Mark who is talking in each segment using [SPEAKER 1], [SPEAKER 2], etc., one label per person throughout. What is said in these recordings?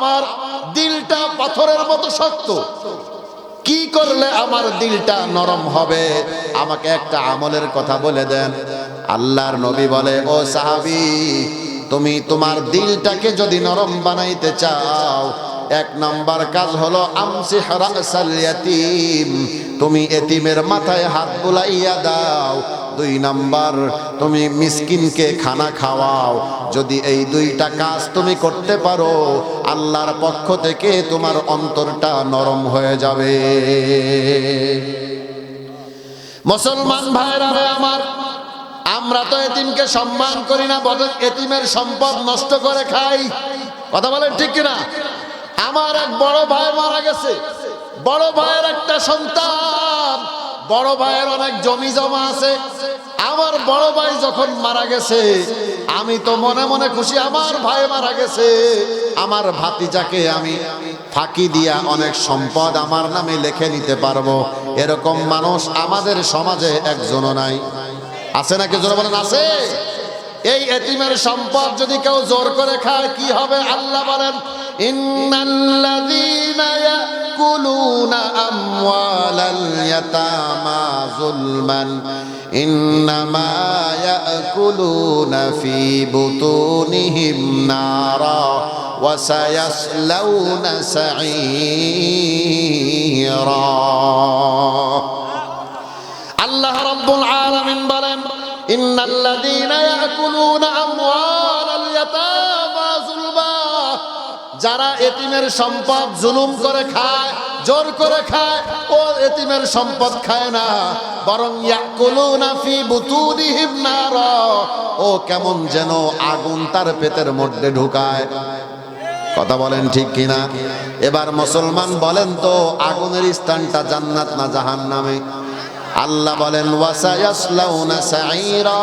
[SPEAKER 1] আমার দিলটা পাথরের মতো শক্ত, কি করলে আমার দিলটা নরম হবে? আমাকে একটা আমলের কথা বলে দেন। আল্লাহর নবী বলে, ও সাহাবী, তুমি তোমার দিলটাকে যদি নরম বানাইতে চাও, এক নাম্বার কাজ হলো আমসিহ রাসাল ইয়াতীম, তুমি এতিমের মাথায় হাত বুলাইয়া দাও। দুই নাম্বার, তুমি মিসকিনকে খানা খাওয়াও। যদি এই দুইটা কাজ তুমি করতে পারো, আল্লাহর পক্ষ থেকে তোমার অন্তরটা নরম হয়ে যাবে। মুসলমান ভাইরা আমার, আমরা তো এতিমকে সম্মান করি না, বরং এতিমের সম্পদ নষ্ট করে খাই। কথা বলেন ঠিক কিনা? আমার এক বড় ভাই মারা গেছে, বড় ভাইয়ের একটা সন্তান, বড় ভাইয়ের অনেক জমি জমা আছে। আমার বড় ভাই যখন মারা গেছে, আমি তো মনে মনে খুশি, আমার ভাই মারা গেছে, আমার ভাতিজাকে আমি ফাঁকি দিয়া অনেক সম্পদ আমার নামে লিখে নিতে পারবো। এরকম মানুষ আমাদের সমাজে একজনও নাই। আছে নাকি? জোরে বলেন, আছে? এই এতিমের সম্পদ যদি কেউ জোর করে খায় কি হবে? আল্লাহ বলেন, ইন্নাল্লাযীনা ইয়াকুলুনা আমওয়ালাল ইয়াতামা যুলমান ইন্নামা ইয়াকুলুনা ফি বুতুনিহিম নারা ওয়া সায়াসলাউনা সাঈরা। আল্লাহ রাব্বুল আলামিন বলেন, ইন্নাল্লাযীনা ইয়াকুলুনা আমওয়ালাল ইয়াতামা যুলমা, যারা এতিমের সম্পদ জুলুম করে খায়, জোর করে খায়, ও এতিমের সম্পদ খায় না, বরং ইয়াকুলুনা ফি বুতুনিহিম নারা, ও কেমন যেন আগুন তার পেটের মধ্যে ঢুকায়। কথা বলেন ঠিক কিনা? এবার মুসলমান বলেন তো, আগুনের স্থানটা জান্নাত না জাহান্নামে? আল্লাহ বলেন, ওয়াসায়াসলাউনা সাঈরা,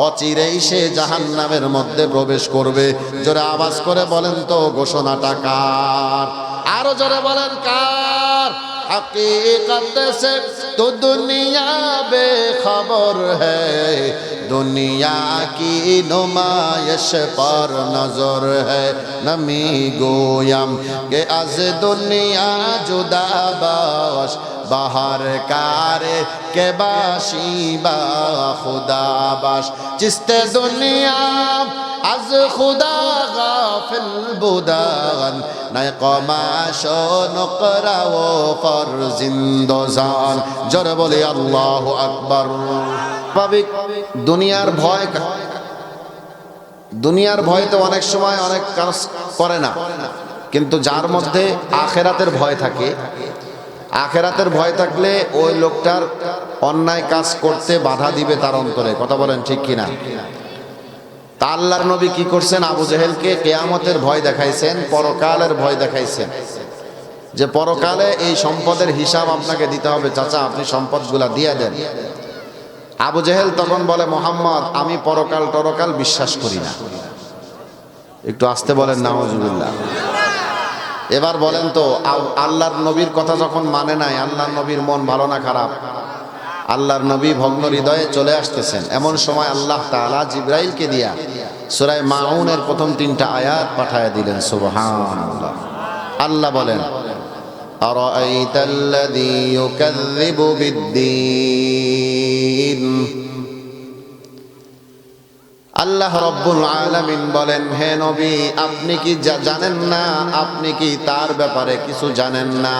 [SPEAKER 1] অচিরেই সে জাহান্নামের মধ্যে প্রবেশ করবে। জোরে আওয়াজ করে বলেন তো, ঘোষণাটা কার? আরো জোরে বলেন, কার? हकीकत से तो दुनिया बेखबर है, दुनिया की नुमाइश पर नजर है। नमी गोयम के आज दुनिया जुदा बाश, बाहर कारे के बाशी बा खुदा बाश। चिस्ते दुनिया از خدا غافل بودن، নাই কমাশ নকরা ও ফরজিন্দজান। জোরে বলি আল্লাহু আকবার। স্বাভাবিক দুনিয়ার ভয় তো অনেক সময় অনেক কাজ করে না, কিন্তু যার মধ্যে আখেরাতের ভয় থাকে, আখেরাতের ভয় থাকলে ওই লোকটার অন্যায় কাজ করতে বাধা দিবে তার অন্তরে। কথা বলেন ঠিক কিনা? তা আল্লাহর নবী কি করছেন? আবু জেহেলকে কিয়ামতের ভয় দেখাইছেন, পরকালের ভয় দেখাইছেন, যে পরকালে এই সম্পদের হিসাব আপনাকে দিতে হবে, চাচা আপনি সম্পদগুলা দিয়ে দেন। আবু জেহেল তখন বলে, মুহাম্মদ, আমি পরকাল টরকাল বিশ্বাস করি না। একটু আস্তে বলেন নাউজুবিল্লাহ। এবার বলেন তো, আল্লাহর নবীর কথা যখন মানে নাই, আল্লাহর নবীর মন ভালো না খারাপ? আল্লাহর নবী ভগ্ন হৃদয়ে চলে আসতেছেন, এমন সময় আল্লাহ তাআলা জিবরাইলকে দিয়া সূরা মাউনের প্রথম 3টা আয়াত পাঠায় দিলেন। সুবহানাল্লাহ। আল্লাহ বলেন, আরাআইতাল্লাযী ইউকাযযিবু বিদ্দীন। আল্লাহ রাব্বুল আলামিন বলেন, হে নবী, আপনি কি জানেন না? আপনি কি তার ব্যাপারে কিছু জানেন না?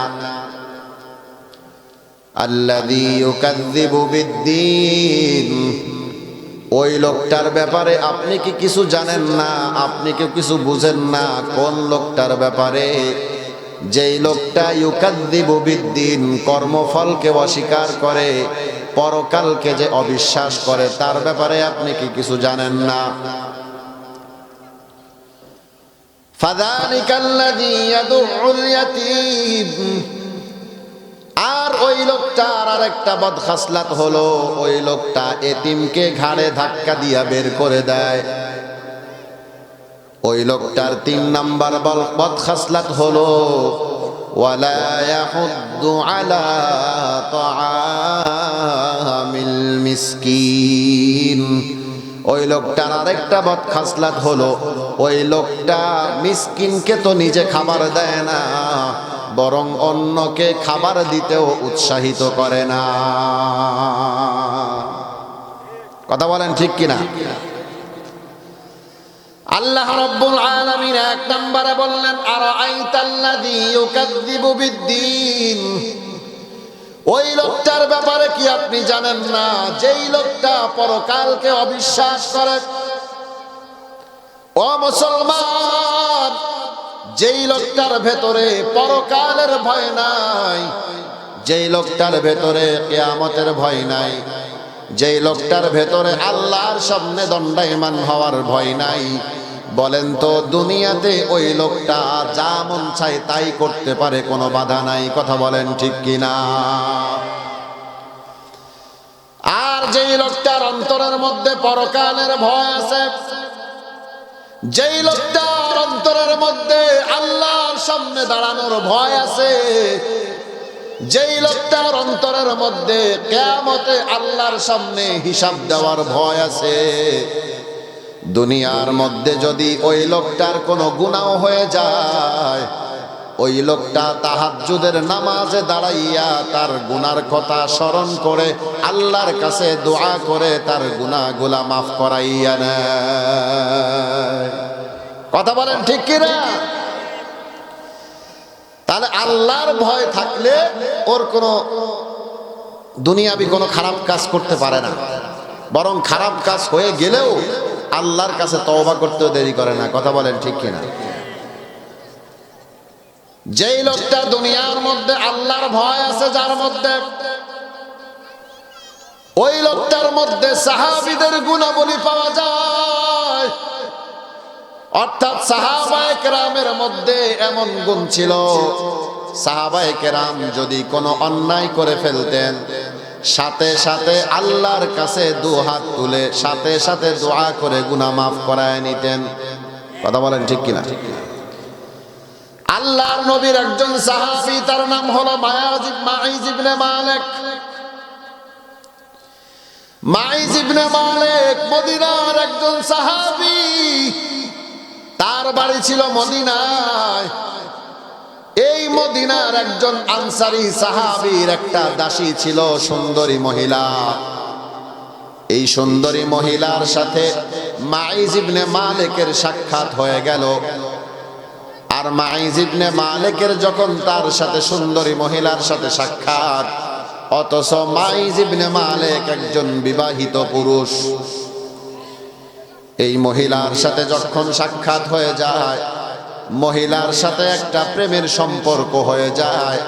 [SPEAKER 1] আল্লাযী ইউকাযযিবু বিদ্দীন, ওই লোকটার ব্যাপারে আপনি কি কিছু জানেন না? আপনি কি কিছু বুঝেন না? কোন লোকটার ব্যাপারে? যেই লোকটা ইউকাযযিবু বিদ্দীন, কর্মফলকে অস্বীকার করে, পরকালকে যে অবিশ্বাস করে, তার ব্যাপারে আপনি কি কিছু জানেন না? ফাযালিকাল্লাযী ইয়াদুউল ইয়াতীম, আর ওই লোকটার আরেকটা বদখাসলাত হলো, ওই লোকটা এতিমকে ঘাড়ে ধাক্কা দিয়া বের করে দেয়। ওই লোকটার 3 নাম্বার বদখাসলাত হলো, ওয়ালা ইয়াহুদ্দু আলা তাআমিল মিসকিন, ওই লোকটার আরেকটা বদখাসলাত হলো, ওই লোকটা মিসকিনকে তো নিজে খাবার দেয় না, বরং অন্যকে খাবার দিতেও উৎসাহিত করে না। কথা বলেন ঠিক কিনা? আল্লাহ রাব্বুল আলামিন এক নম্বরে বললেন, আরাআইতাল্লাযী ইউকাযযিবু বিদ্দীন, ওই লোকটার ব্যাপারে কি আপনি জানেন না, যেই লোকটা পরকালকে অবিশ্বাস করে। ও মুসলমান, যেই লোকটার ভেতরে পরকালের ভয় নাই, যেই লোকটার ভেতরে কিয়ামতের ভয় নাই, যেই লোকটার ভেতরে আল্লাহর সামনে দণ্ডায়মান হওয়ার ভয় নাই, বলেন তো দুনিয়াতে ওই লোকটা যা মন চায় তাই করতে পারে, কোনো বাধা নাই। কথা বলেন ঠিক কিনা? আর যেই লোকটার অন্তরের মধ্যে পরকালের ভয় আছে, যেই লোকটার অন্তরের মধ্যে আল্লাহর সামনে দাঁড়ানোর ভয় আছে, যেই লোকটার অন্তরের মধ্যে কিয়ামতে আল্লাহর সামনে হিসাব দেওয়ার ভয় আছে, দুনিয়ার মধ্যে যদি ওই লোকটার কোনো গুনাহ হয়ে যায়, ওই লোকটা তাহাজ্জুদের নামাজে দাঁড়াইয়া তার গুনার কথা স্মরণ করে আল্লাহর কাছে দোয়া করে তার গুনাহগুলা মাফ করাইয়া নেয়। কথা বলেন ঠিক কিনা? তাহলে আল্লাহর ভয় থাকলে ওর কোনো দুনিয়াবি কোনো খারাপ কাজ করতে পারে না, বরং খারাপ কাজ হয়ে গেলেও আল্লাহর কাছে তওবা করতেও দেরি করে না। কথা বলেন ঠিক কিনা? যেই লোকটা দুনিয়ার মধ্যে আল্লাহর ভয় আছে যার মধ্যে, ওই লোকটার মধ্যে সাহাবীদের গুণাবলী পাওয়া যায়। অর্থাৎ সাহাবায়ে কেরামের মধ্যে এমন গুণ ছিল, সাহাবায়ে কেরাম যদি কোনো অন্যায় করে ফেলতেন, সাথে সাথে আল্লাহর কাছে দুহাত তুলে সাথে সাথে দোয়া করে গুনাহ মাফ করায় নিতেন। কথা বলেন ঠিক কিনা? আল্লাহর নবীর একজন সাহাবী, তার নাম হলো মাইজ ইবনে মালিক। মাইজ ইবনে মালিক মদিনার একজন সাহাবী, তার বাড়ি ছিল মদিনায়। এই মদিনার একজন আনসারী সাহাবীর একটা দাসী ছিল, সুন্দরী মহিলা। এই সুন্দরী মহিলার সাথে মাইজ ইবনে মালিকের সাক্ষাৎ হয়ে গেল। আর মাইজ ইবনে মালিকের যখন তার সাথে সুন্দরী মহিলার সাথে সাক্ষাৎ, অথচ মাইজ ইবনে মালিক একজন বিবাহিত পুরুষ। এই মহিলার সাথে যখন সাক্ষাৎ হয়ে যায়, মহিলার সাথে একটা প্রেমের সম্পর্ক হয়ে যায়।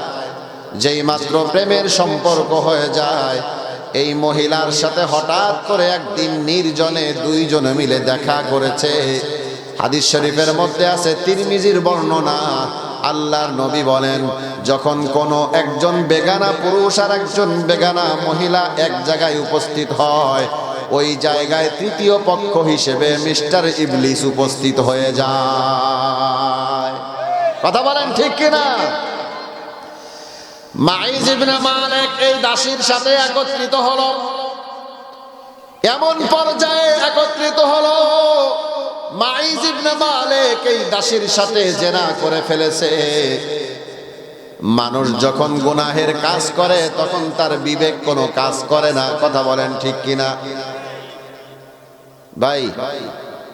[SPEAKER 1] যেই মাত্র প্রেমের সম্পর্ক হয়ে যায়, এই মহিলার সাথে হঠাৎ করে একদিন নির্জনে দুইজনে মিলে দেখা করেছে। হাদিস শরীফের মধ্যে আছে, তিরমিজির বর্ণনা, আল্লাহর নবী বলেন, যখন কোনো একজন বেগানা পুরুষ আর একজন বেগানা মহিলা এক জায়গায় উপস্থিত হয়, ওই জায়গায় তৃতীয় পক্ষ হিসেবে মিস্টার ইবলিস উপস্থিত হয়ে যায়। কথা বলেন ঠিক কিনা? মাইজ ইবনে মালিক এই দাসীর সাথে একত্রিত হলো, এমন পর্যায়ে একত্রিত হলো, মাইজ ইবনে মালিক এই দাসীর সাথে জেনা করে ফেলেছে। মানুষ যখন গুনাহের কাজ করে তখন তার বিবেক কোনো কাজ করে না। কথা বলেন ঠিক কিনা? ভাই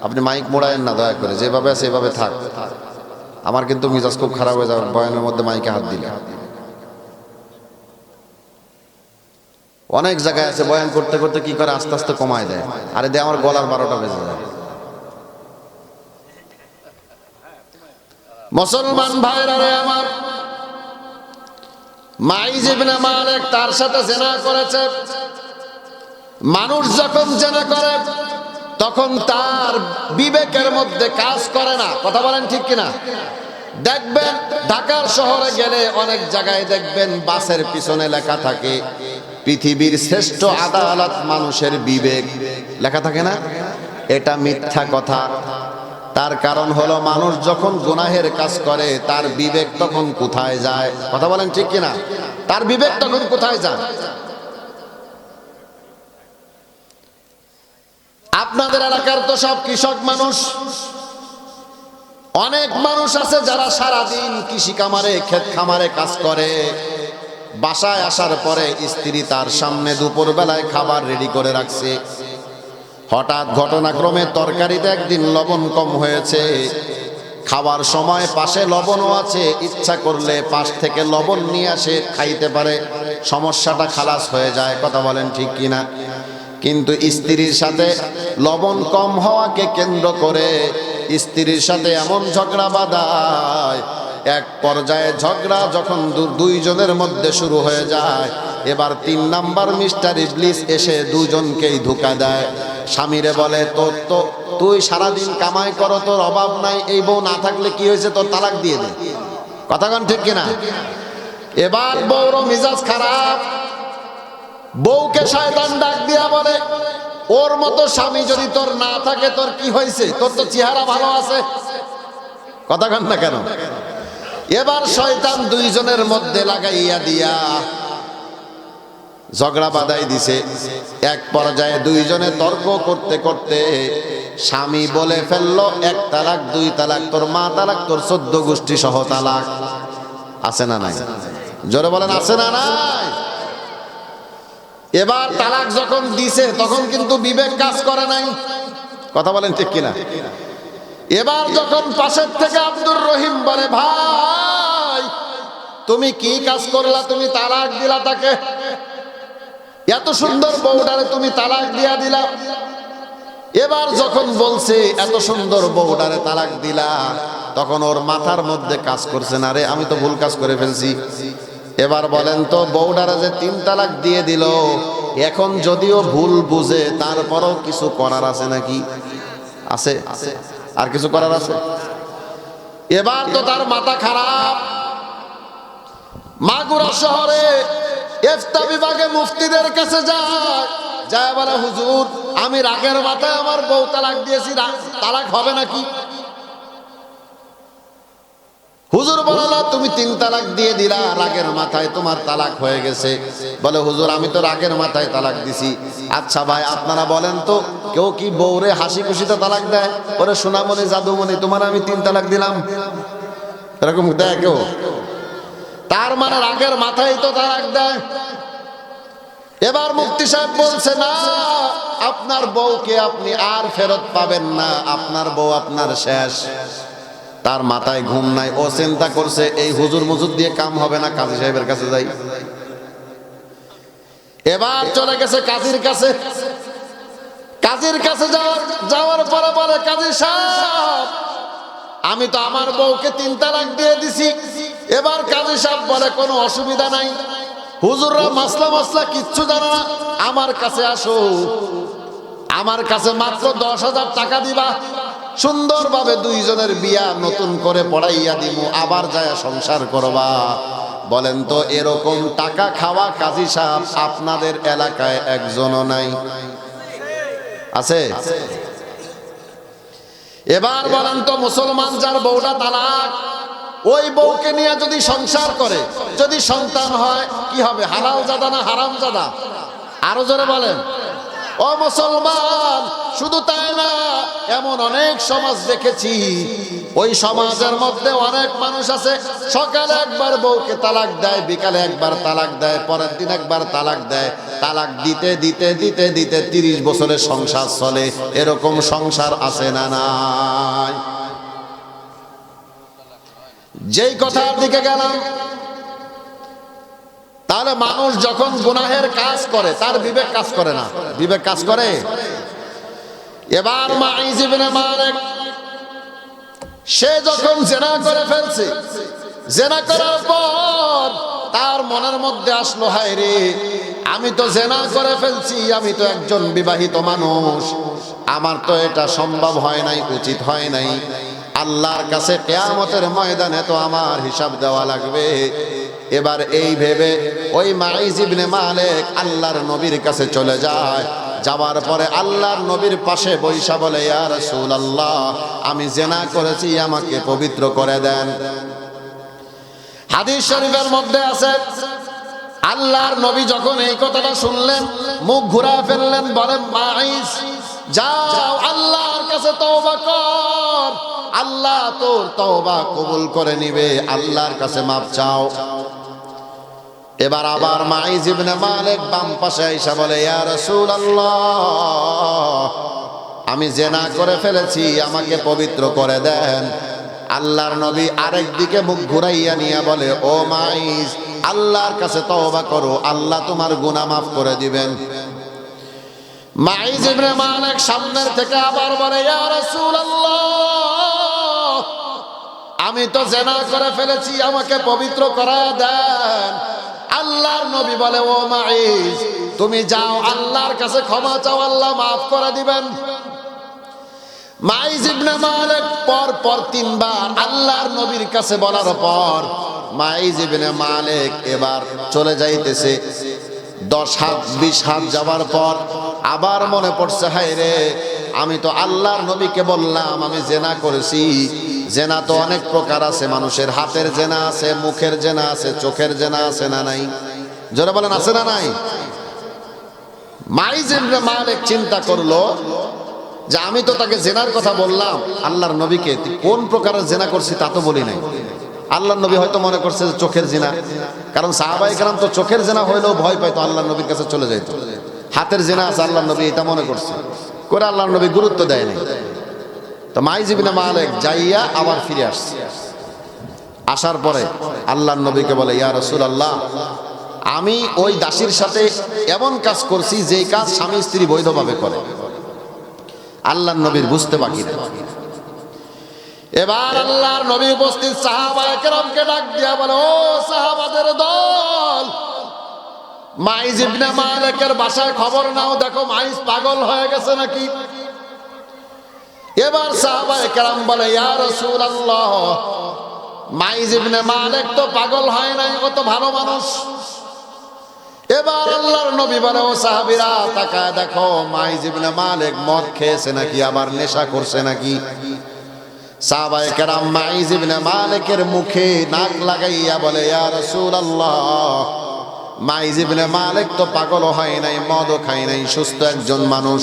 [SPEAKER 1] আপনি মাইক মোড়ায়েন না দয়া করে, যেভাবে আছে এভাবে থাক। আমার কিন্তু মিজাজ খুব খারাপ হয়ে যাবে বয়ানের মধ্যে মাইকে হাত দিলে। অনেক জায়গায় আছে বয়ান করতে করতে কি করে আস্তে আস্তে কমায় দেয়, আরে দে আমার গলার 12টা বেজে যায়। মুসলমান ভাইরা রে আমার, মাইজ ইবনে মালিক তার সাথে জিনা করেছে। মানুষ যখন জিনা করে তখন তার বিবেকের মধ্যে কাজ করে না। কথা বলেন ঠিক কিনা? দেখবেন ঢাকার শহরে গেলে অনেক জায়গায় দেখবেন বাসের পিছনে লেখা থাকে, পৃথিবীর শ্রেষ্ঠ আদালত মানুষের বিবেক, লেখা থাকে না? এটা মিথ্যা কথা। তার কারণ হলো মানুষ যখন গুনাহের কাজ করে তার বিবেক তখন কোথায় যায়? কথা বলেন ঠিক কিনা? তার বিবেক তখন কোথায় যায়? আপনাদের এলাকার তো সব কৃষক মানুষ, অনেক মানুষ আছে যারা সারাদিন কৃষি খামারে ক্ষেত খামারে কাজ করে, বাসায় আসার পরে স্ত্রী তার সামনে দুপুর বেলায় খাবার রেডি করে রাখছে। হঠাৎ ঘটনাক্রমে তরকারিতে একদিন লবণ কম হয়েছে, খাবার সময় পাশে লবণও আছে, ইচ্ছা করলে পাশ থেকে লবণ নিয়ে আসে খাইতে পারে, সমস্যাটা খালাস হয়ে যায়। কথা বলেন ঠিক কিনা? কিন্তু স্ত্রীর সাথে লবণ কম হওয়াকে কেন্দ্র করে স্ত্রীর সাথে এমন ঝগড়া বাঁধায়, এক পর্যায়ে ঝগড়া যখন দুইজনের মধ্যে শুরু হয়ে যায়, এবার 3 নাম্বার মিস্টার ইবলিস এসে দুজনকেই ধোঁকা দেয়। স্বামীরে বলে, তো তুই সারাদিন কামাই করো, তোর অভাব নাই, এই বউ না থাকলে কি হয়েছে, তোর তালাক দিয়ে দে। কথা কন ঠিক কিনা? এবার বউর মিজাজ খারাপ, বউকে শয়তান ডাক দিয়া বলে, ওর মতো স্বামী যদি তোর না থাকে তোর কি হয়েছে, তোর তো চেহারা ভালো আছে। কথা কন না কেন? এবার শয়তান দুইজনের মধ্যে লাগাইয়া দিয়া ঝগড়া বাঁধাই দিছে। এক পর্যায়ে দুইজনে তর্ক করতে করতে স্বামী বলে ফেললো, 1 তালাক 2 তালাক, তোর মা তালাক, তোর 14 গোষ্ঠী সহ তালাক। আছে না নাই? জোরে বলেন আছে না নাই? এবার তালাক যখন দিছে তখন কিন্তু বিবেক কাজ করে নাই। কথা বলেন ঠিক কিনা? এবার যখন পাশের থেকে আব্দুর রহিম বলে, ভাই তুমি কি কাজ করলা, তুমি তালাক দিলা তাকে, এত সুন্দর বউটারে তুমি তালাক দিয়া দিলা। এবার যখন বলছে এত সুন্দর বউটারে তালাক দিলা, তখন ওর মাথার মধ্যে কাজ করছে না, রে আমি তো ভুল কাজ করে ফেলছি। এবার বলেন তো, বউটারে যে 3 তালাক দিয়ে দিল, এখন যদিও ভুল বুঝে তারপরও কিছু করার আছে নাকি? আছে? আর কিছু করার আছে? এবার তো তার মাথা খারাপ। মাগুরা শহরে ইফতা বিভাগে মুফতিদের কাছে যায় বলে, হুজুর আমি রাগের মাথায় আমার বউ তালাক দিয়েছি, তালাক হবে নাকি? হুজুর বলে, না তুমি 3 তালাক দিয়ে দিলা, রাগের মাথায় তোমার তালাক হয়ে গেছে। বলে, হুজুর আমি তো রাগের মাথায় তালাক দিছি। আচ্ছা ভাই আপনারা বলেন তো, কেউ কি বউরে হাসি খুশিতে তালাক দেয়? ওরে সোনামণি জাদুমণি তোমার আমি 3 তালাক দিলাম, এরকম দেয় কেউ? তার মানে রাগের মাথায় তো তালাক দেয়। এবার মুফতি সাহেব বলছে, না আপনার বউকে আপনি আর ফেরত পাবেন না, আপনার বউ আপনার শেষ। তার মাথায় ঘুম নাই, ও চিন্তা করছে এই হুজুর মুজুর দিয়ে কাম হবে না, কাজী সাহেবের কাছে যাই। এবার চলে গেছে কাজীর কাছে। কাজীর কাছে যাওয়ার পরে বলে, কাজী সাহেব আমি তো আমার বউকে 3 তালাক দিয়ে দিছি। এবার কাজী সাহেব বলে, কোনো অসুবিধা নাই, হুজুররা মাসলা কিচ্ছু জানে না, আমার কাছে আসো, আমার কাছে মাত্র 10,000 টাকা দিবা, সুন্দরভাবে দুইজনের বিয়া নতুন করে পড়াইয়া দিব, আবার যায় সংসার করবা। বলেন তো এরকম টাকা খাওয়া কাজী সাহেব আপনাদের এলাকায় একজনও নাই? আছে? এবার বলেন তো, মুসলমান যার বউটা তালাক, ওই বউকে নিয়ে যদি সংসার করে, যদি সন্তান হয়, কি হবে? হালাল জাদা না হারাম জাদা? আরো জোরে বলেন। ও মুসলমান, শুধু তাই না, এমন অনেক সমাজ দেখেছি, ওই সমাজের মধ্যে অনেক মানুষ আছে, সকালে একবার বউকে তালাক দেয়, বিকালে একবার তালাক দেয়, পরের দিন একবার তালাক দেয়, তালাক দিতে দিতে দিতে দিতে 30 বছরের সংসার চলে। এরকম সংসার আছে না নাই? যেই কথার দিকে গেলাম, তাহলে মানুষ যখন গুনাহের কাজ করে তার বিবেক কাজ করে না, বিবেক কাজ করে। এবার মাইজ ইবনে মালিক সে যখন জেনা করে ফেলছে, জেনা করার পর তার মনের মধ্যে আসলো, হায় রে আমি তো জেনা করে ফেলছি, আমি তো একজন বিবাহিত মানুষ, আমার তো এটা সম্ভব হয় নাই, উচিত হয় নাই, আল্লাহর কাছে কিয়ামতের ময়দানে তো আমার হিসাব দেওয়া লাগবে। এবার এই ভেবে ওই মাইজ ইবনে মালিক আল্লাহর নবীর কাছে চলে যায়। যাওয়ার পরে আল্লাহর নবীর পাশে বৈশা বলে, ইয়া রাসূলুল্লাহ আমি জিনা করেছি, আমাকে পবিত্র করে দেন। হাদিস শরীফের মধ্যে আছে, আল্লাহর নবী যখন এই কথাটা শুনলেন মুখ ঘুরায় ফেললেন, বলেন যাও আল্লাহর কাছে তওবা কর, আল্লাহ তোর তওবা কবুল করে নিবে, আল্লাহর কাছে মাপ চাও। এবার আবার মাইজ ইবনে মালিক বাম পাশে আইসা বলে, ইয়া রাসূলুল্লাহ, আমি জিনা করে ফেলেছি, আমাকে পবিত্র করে দেন। আল্লাহর নবী আরেক দিকে মুখ ঘুরাইয়া নিয়ে বলে, ও মাইজ, আল্লাহর কাছে তওবা করো, আল্লাহ তোমার গুনাহ মাফ করে দিবেন। মাইজ ইবনে মালিক সামনের থেকে আবার বলে, ইয়া রাসূলুল্লাহ, আমি তো জিনা করে ফেলেছি, আমাকে পবিত্র করা দেন। আল্লাহর নবী বলে, ও মাইজ, তুমি যাও আল্লাহর কাছে ক্ষমা চাও, আল্লাহ মাফ করে দিবেন। মাইজ ইবনে মালিক পর তিনবার আল্লাহর নবীর কাছে বলার পর মাইজ ইবনে মালিক এবার চলে যাইতেছে। 10 হাত 20 হাত যাওয়ার পর আবার মনে পড়ছে, হায় রে, আমি তো আল্লাহর নবীকে বললাম আমি জিনা করেছি। জিনা তো অনেক প্রকার আছে, মানুষের হাতের জিনা আছে, মুখের জিনা আছে, চোখের জিনা আছে না নাই? জোরে বলেন, আছে না নাই? মাইজ ইবনে মালিক চিন্তা করলো যে আমি তো তাকে জিনার কথা বললাম আল্লাহর নবীকে, কোন প্রকারের জিনা করছি তা তো বলি নাই। আল্লাহর নবী হয়তো মনে করছে যে চোখের জিনা, কারণ সাহাবায়ে কেরাম তো চোখের জিনা হইলেও ভয় পাইতো, আল্লাহর নবীর কাছে চলে যাইত। হাতের জিনা আছে, আল্লাহর নবী এটা মনে করছে, করে আল্লাহর নবী গুরুত্ব দেয় নাই। তো মাইজ ইবনে মালিক যাইয়া আবার ফিরে আসছে। আসার পরে আল্লাহর নবীকে বলে, ইয়া রাসূলুল্লাহ, আমি ওই দাসীর সাথে এমন কাজ করছি যে কাজ স্বামী স্ত্রী বৈধভাবে করে। আল্লাহর নবীর বুঝতে বাকি নেই। এবার আল্লাহর নবী উপস্থিত সাহাবায়ে কেরামকে ডাক দিয়া বলে, ও সাহাবাদের দল, মাইজ ইবনে মালিকের বাসায় খবর নাও, দেখো মাইজ পাগল হয়ে গেছে নাকি। এবার সাহাবায়ে কেরাম বলে, ইয়া রাসূলুল্লাহ, মাইজ ইবনে মালিক তো পাগল হয় নাই, ও তো ভালো মানুষ। এবার আল্লাহর নবী বলে, ও সাহাবীরা তাকায় দেখো, মাইজ ইবনে মালিক মদ খেয়েছে নাকি, আবার নেশা করছে নাকি। সাহাবায়ে কেরাম মাইজ ইবনে মালিকের মুখে নাক লাগাইয়া বলে, ইয়া রাসূলুল্লাহ, মাইজ ইবনে মালিক তো পাগল হয় নাই, মদও খায় নাই, সুস্থ একজন মানুষ।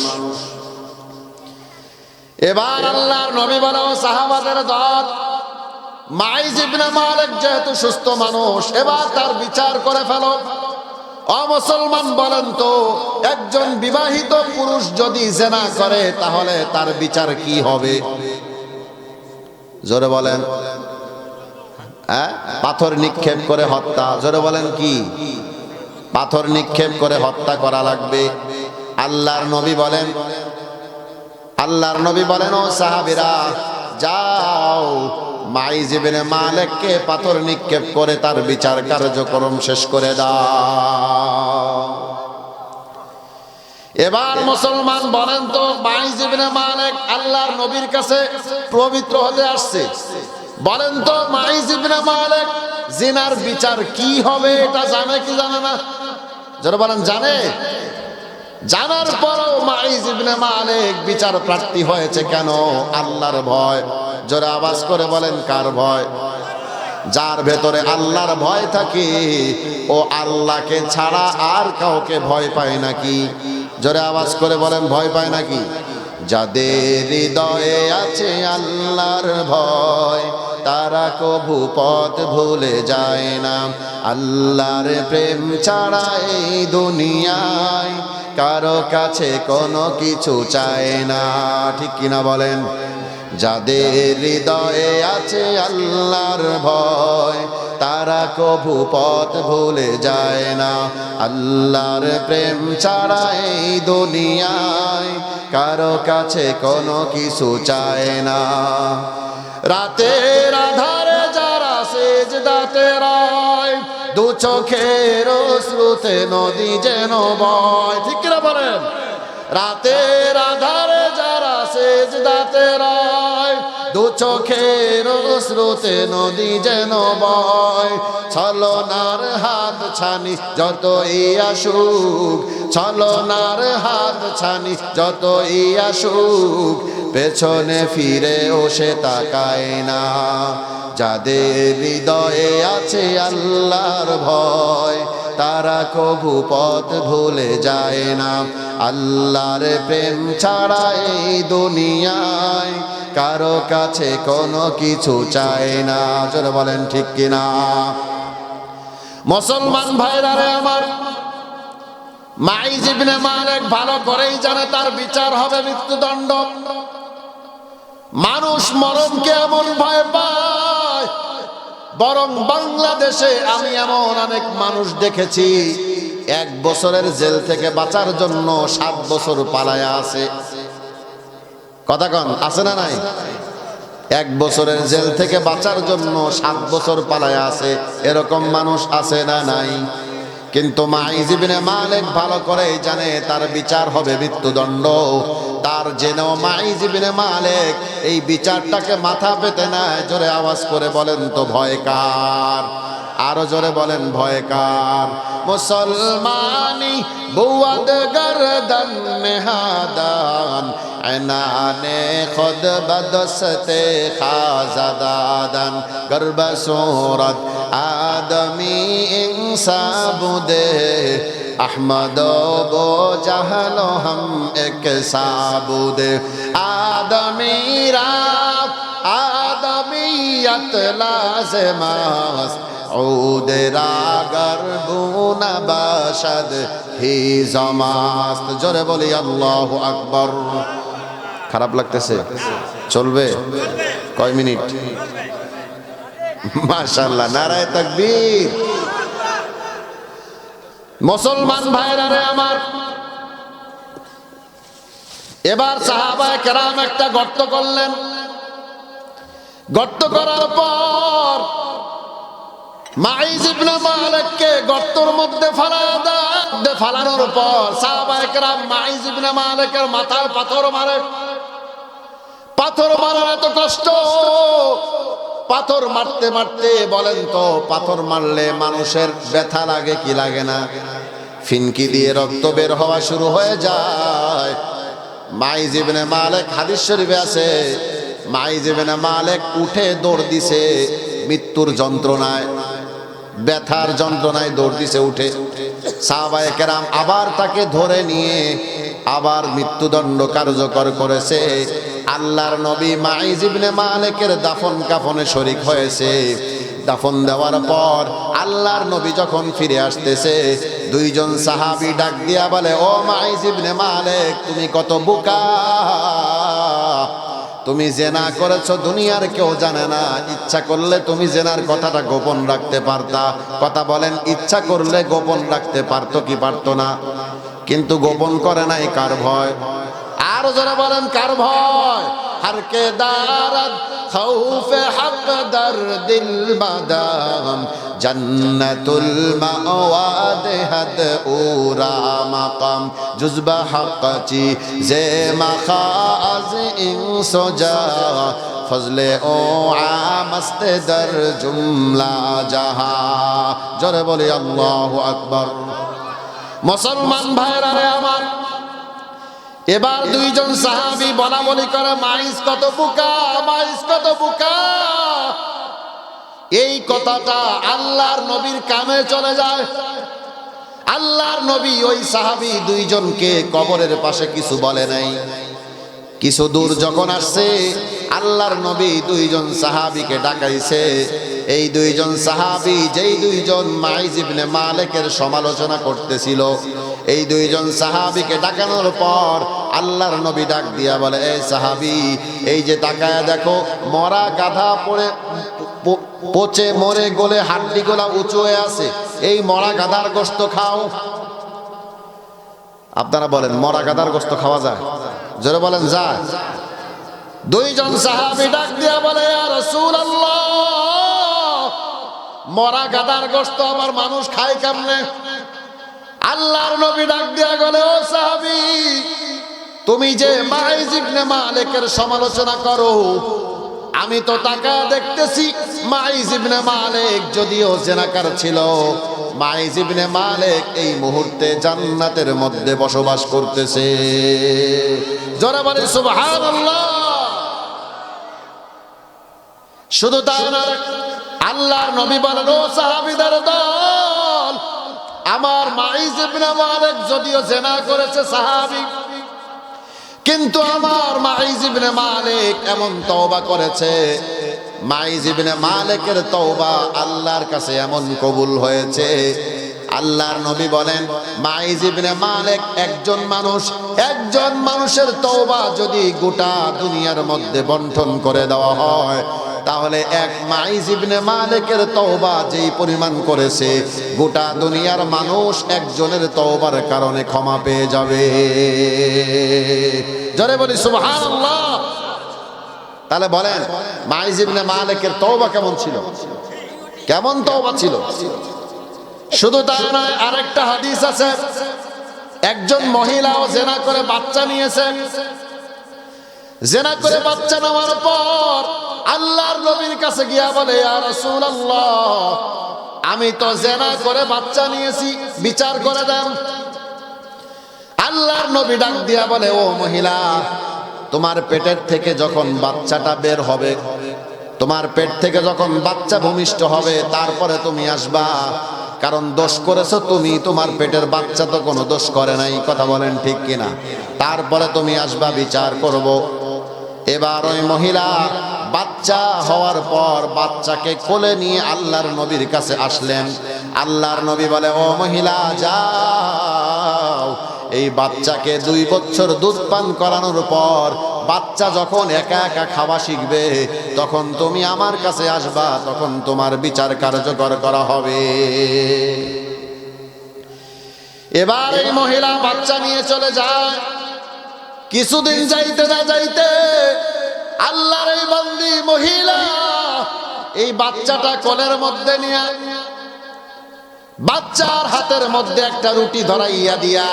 [SPEAKER 1] এবার আল্লাহর নবী বলে, ও সাহাবাদের দল, মাইজ ইবনে মালিক যেহেতু সুস্থ মানুষ, এবার তার বিচার করে ফেলো। ও মুসলমান, বলেন তো, একজন বিবাহিত পুরুষ যদি জিনা করে তাহলে তার বিচার কি হবে? জোরে বলেন। পাথর নিক্ষেপ করে হত্যা। জোরে বলেন, কি? পাথর নিক্ষেপ করে হত্যা করা লাগবে। আল্লাহর নবী বলেন, ও সাহাবীরা যাও, মাইজ ইবনে মালিককে পাথর নিক্ষেপ করে তার বিচার কার্যক্রম শেষ করে দাও। এবার মুসলমান বলেন তো, মাইজ ইবনে মালিক আল্লাহর নবীর কাছে পবিত্র হতে আসছে, বলেন তো মাইজ ইবনে মালিক জিনার বিচার কি হবে এটা জানে কি জানে না? যারা বলেন জানে, জানার পরও মাইজ ইবনে মালিক বিচার প্রার্থী হয়েছে কেন? আল্লাহর ভয়। জোরে আওয়াজ করে বলেন, কার ভয়? যার ভেতরে আল্লাহর ভয় থাকে ও আল্লাহকে ছাড়া আর কাউকে ভয় পায় নাকি? জোরে আওয়াজ করে বলেন, ভয় পায় নাকি? যাদের হৃদয়ে আছে আল্লাহর ভয় তারা কভু পথ ভুলে যায় না। আল্লাহর প্রেম ছাড়া এই দুনিয়ায় কারো কাছে কোনো কিছু চায় না। ঠিক কিনা বলেন? যাদের হৃদয়ে আছে আল্লাহর ভয় তারা কভু পথ ভুলে যায় না। আল্লাহর প্রেম ছাড়া এই দুনিয়ায় কারো কাছে কোনো কিছু চায় না। রাতের আধারে যারা সেজদাতে রয় দু চোখের অশ্রুতে নদী যেন বয়। ঠিক কিনা বলেন? রাতের আধারে যারা সেজদাতে রয় দু চোখের অশ্রুতে নদী যেন বয়। ছলনার হাত ছানি যতই আসুক, ছলনার হাত ছানি যতই আসুক, পেছনে ফিরেও সে তাকায় না। যাদের হৃদয়ে আছে আল্লাহর ভয় তারা কবু পথ ভুলে যায় না। আল্লাহর প্রেম ছাড়া এই দুনিয়ায় কারো কাছে কোনো কিছু চায় না। জোরে বলেন ঠিক কিনা? মুসলমান ভাইরা রে আমার, মাইজ ইবনে মালিক ভালো করেই জানে তার বিচার হবে মৃত্যুদণ্ড। মানুষ মরণকে এমন ভয় পায়, বরং বাংলাদেশে আমি এমন অনেক মানুষ দেখেছি 1 বছরের জেল থেকে বাঁচার জন্য 7 বছর পালায়া আছে। কথা কন, আছে না নাই? 1 বছরের জেল থেকে বাঁচার জন্য 7 বছর পালায়া আছে, এরকম মানুষ আছে না নাই? কিন্তু মাইজ ইবনে মালিক ভালো করেই জানে তার বিচার হবে মৃত্যুদণ্ড। তার জেনেও মাইজ ইবনে মালিক এই বিচারটাকে মাথা পেতে নেয়। জোরে আওয়াজ করে বলেন তো ভয় কার? আরো জোরে বলেন ভয় কার? মুসলমানি বুয়াদ গরদন নেহাদান এনানে খুদ বদস্তে খাজাদান গর্ব সুরত আদমি ইনসাবুদে احمد بو جہل ہم ایک سابود آدمی را آدمیت لازم است عود را گربون باشد ہی زماست জোরে বলি আল্লাহু আকবার। খারাপ লাগতেছে? চলবে কয় মিনিট? মাশাআল্লাহ, নারায়ে তাকবীর। মুসলমান ভাইরা রে আমার, এবার সাহাবায়ে কেরাম একটা গর্ত করলেন। গর্ত করার পর মাইজ ইবনে মালিককে গর্তের মধ্যে ফালানোর পর সাহাবায়ে কেরাম মাইজ ইবনে মালিকের মাথায় পাথর মারে। পাথর মারার এত কষ্ট, পাথর মারতে মারতে বলেন তো পাথর মারলে মানুষের ব্যথা লাগে কি লাগে না? ফিনকি দিয়ে রক্ত বের হওয়া শুরু হয়ে যায়। মাইজ ইবনে মালিক, হাদিস শরীফে আছে, মাইজ ইবনে মালিক উঠে দৌড় দিছে মৃত্যুর যন্ত্রণায়, ব্যথার যন্ত্রণায় দৌড় দিছে উঠে। সাহাবায়ে কেরাম আবার তাকে ধরে নিয়ে আবার মৃত্যুদণ্ড কার্যকর করেছে। আল্লাহর নবী মাইজ ইবনে মালিকের দাফন কাফনে শরীক হয়েছে। দাফন দেওয়ার পর আল্লাহর নবী যখন ফিরে আসতেছে, 2 জন সাহাবী ডাক দিয়া বলে, ও মাইজ ইবনে মালিক, তুমি কত বোকা! তুমি জেনা করেছো, দুনিয়ার কেউ জানে না। ইচ্ছা করলে তুমি জেনার কথাটা গোপন রাখতে পারতা। কথা বলেন, ইচ্ছা করলে গোপন রাখতে পারতো কি পারতো না? কিন্তু গোপন করে নাই। কার ভয়? আর যারা বলেন কার ভয়? হারকে দারাদ খাউফে হক দর দিল বাদাম জান্নাতুল মাওয়াদ হাদ উরা মাকাম জুজবা হকচি জে মাখাজ ইনসজা ফজলে ও আমস্ত দর জুমলা জাহা। জোরে বলি আল্লাহু আকবার। মুসলমান ভাইরা রে আমার, এবার 2 জন সাহাবী বলা বলি করে, মাইজ কত বোকা, মাইজ কত বোকা। এই কথাটা আল্লাহর নবীর কানে চলে যায়। আল্লাহর নবী ওই সাহাবী 2 জনকে কবরের পাশে কিছু বলে নাই। কিছু দূর যখন আসছে, আল্লাহর নবী 2 জন সাহাবীকে ডাকাইছে। এই 2 জন সাহাবী, যেই 2 জন মাইজ ইবনে মালিকের সমালোচনা করতেছিল, এই 2 জন সাহাবীকে ডাকানোর পর আল্লাহর নবী ডাক দিয়া বলে, এই সাহাবী, এই যে তাকায়া দেখো, মরা গাধা পড়ে পচে মরে গলে হাড্ডিগুলা উঁচু হয়ে আছে, এই মরা গাধার গোশত খাও। আপনারা বলেন, মরা গাধার গোশত খাওয়া যায়? জোরে বলেন, যায়। 2 জন সাহাবী ডাক দিয়া বলে, ইয়া রাসূলুল্লাহ, মরা গাধার গোশত আবার মানুষ খায় কেমনে? আল্লাহর নবী ডাক দিয়া বলে, ও সাহাবী, তুমি যে মাইজ ইবনে মালিকের সমালোচনা করো, আমি তো তাকা দেখতেছি মাইজ ইবনে মালিক যদিও জেনাকার ছিল, মাইজ ইবনে মালিক এই মুহূর্তে জান্নাতের মধ্যে বসবাস করতেছে। জোরে বলে সুবহানাল্লাহ। শুধু তাই না, আল্লাহর নবী বলেন, ও সাহাবীদের দল, আমার মাইজ ইবনে মালিক যদিও জিনা করেছে সাহাবী, কিন্তু আমার মাইজ ইবনে মালিক এমন তওবা করেছে, মাইজ ইবনে মালিকের তওবা আল্লাহর কাছে এমন কবুল হয়েছে। আল্লাহর নবী বলেন, মাইজ ইবনে মালিক একজন মানুষের তওবা যদি গোটা দুনিয়ার মধ্যে বন্টন করে দেওয়া হয়, তাহলে এক মাইজ ইবনে মালিকের তওবা যেই পরিমাণ করেছে, গোটা দুনিয়ার মানুষ একজনের তওবার কারণে ক্ষমা পেয়ে যাবে। জোরে বলি সুবহানাল্লাহ। তাহলে বলেন মাইজ ইবনে মালিকের তওবা কেমন ছিল, কেমন তওবা ছিল। শুধু তা নয়, আরেকটা হাদিস আছে, একজন মহিলাও জিনা করে বাচ্চা নিয়েছে। জিনা করে বাচ্চা নেওয়ার পর আল্লাহর নবীর কাছে গিয়া বলে, ইয়া রাসূলুল্লাহ, আমি তো জিনা করে বাচ্চা নিয়েছি, বিচার করে দেন। আল্লাহর নবী ডাক দিয়া বলে, ও মহিলা, তোমার পেটের থেকে যখন বাচ্চাটা বের হবে, তোমার পেট থেকে যখন বাচ্চা ভূমিষ্ঠ হবে, তারপরে তুমি আসবা, কারণ দোষ করেছো তুমি, তোমার পেটের বাচ্চা তো কোনো দোষ করে নাই, কথা বলেন ঠিক কিনা। তারপরে তুমি আসবা, বিচার করব। এবার ওই মহিলা বাচ্চা হওয়ার পর বাচ্চাকে কোলে নিয়ে আল্লাহর নবীর কাছে আসলেন। আল্লাহর নবী বলে, ও মহিলা, যাও, এই বাচ্চাকে 2 বছর দুধ পান করানোর পর বাচ্চা যখন একা একা খাওয়া শিখবে, তখন তুমি আমার কাছে আসবা, তখন তোমার বিচার কার্যকর করা হবে। এবার এই মহিলা বাচ্চা নিয়ে চলে যায়। কিছুদিন যাইতে না যাইতে আল্লাহর এই বান্দি মহিলা এই বাচ্চাটা কোলের মধ্যে নিয়ে বাচ্চার হাতের মধ্যে একটা রুটি ধরাইয়া দিয়া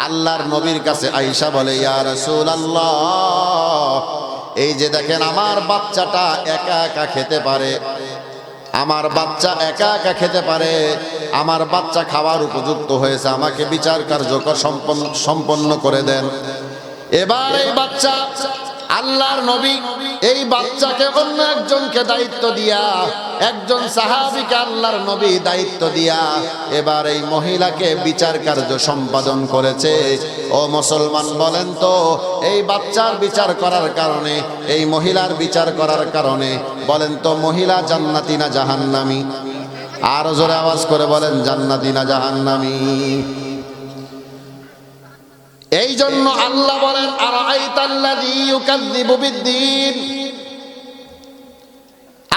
[SPEAKER 1] আল্লাহর নবীর কাছে আয়েশা বলে, ইয়া রাসূলুল্লাহ, এই যে দেখেন আমার বাচ্চাটা একা একা খেতে পারে, আমার বাচ্চা একা একা খেতে পারে, আমার বাচ্চা খাওয়ার উপযুক্ত হয়েছে, আমাকে বিচার কার্যকর সম্পন্ন করে দেন। এবার এই বাচ্চা, আল্লাহর নবী এই বাচ্চাকে অন্য একজনকে দায়িত্ব দিয়া, একজন সাহাবীকে আল্লাহর নবী দায়িত্ব দিয়া এবার এই মহিলাকে বিচার কার্য সম্পাদন করেছে। ও মুসলমান, বলেন তো, এই বাচ্চার বিচার করার কারণে, এই মহিলার বিচার করার কারণে বলেন তো, মহিলা জান্নাতি না জাহান্নামী? আর জোরে আওয়াজ করে বলেন, জান্নাতি না জাহান্নামী? এই জন্য আল্লাহ বলেন, আরাআইতাল্লাযী ইউকাযযিবু বিদ্দীন,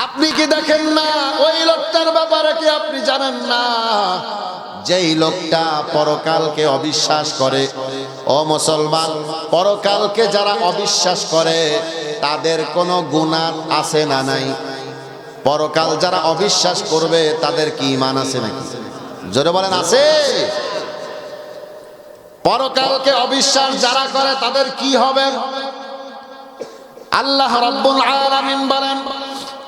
[SPEAKER 1] আপনি কি দেখেন না ওই লোকটার ব্যাপারে, কি আপনি জানেন না যেই লোকটা পরকালকে অবিশ্বাস করে? ও মুসলমান, পরকালকে যারা অবিশ্বাস করে তাদের কোনো গুনাহ আছে না নাই? পরকাল যারা অবিশ্বাস করবে তাদের কি ঈমান আছে নাকি? জোরে বলেন, আছে? পরকালকে অবিশ্বাস যারা করে তাদের কি হবে? আল্লাহ রাব্বুল আলামিন বলেন,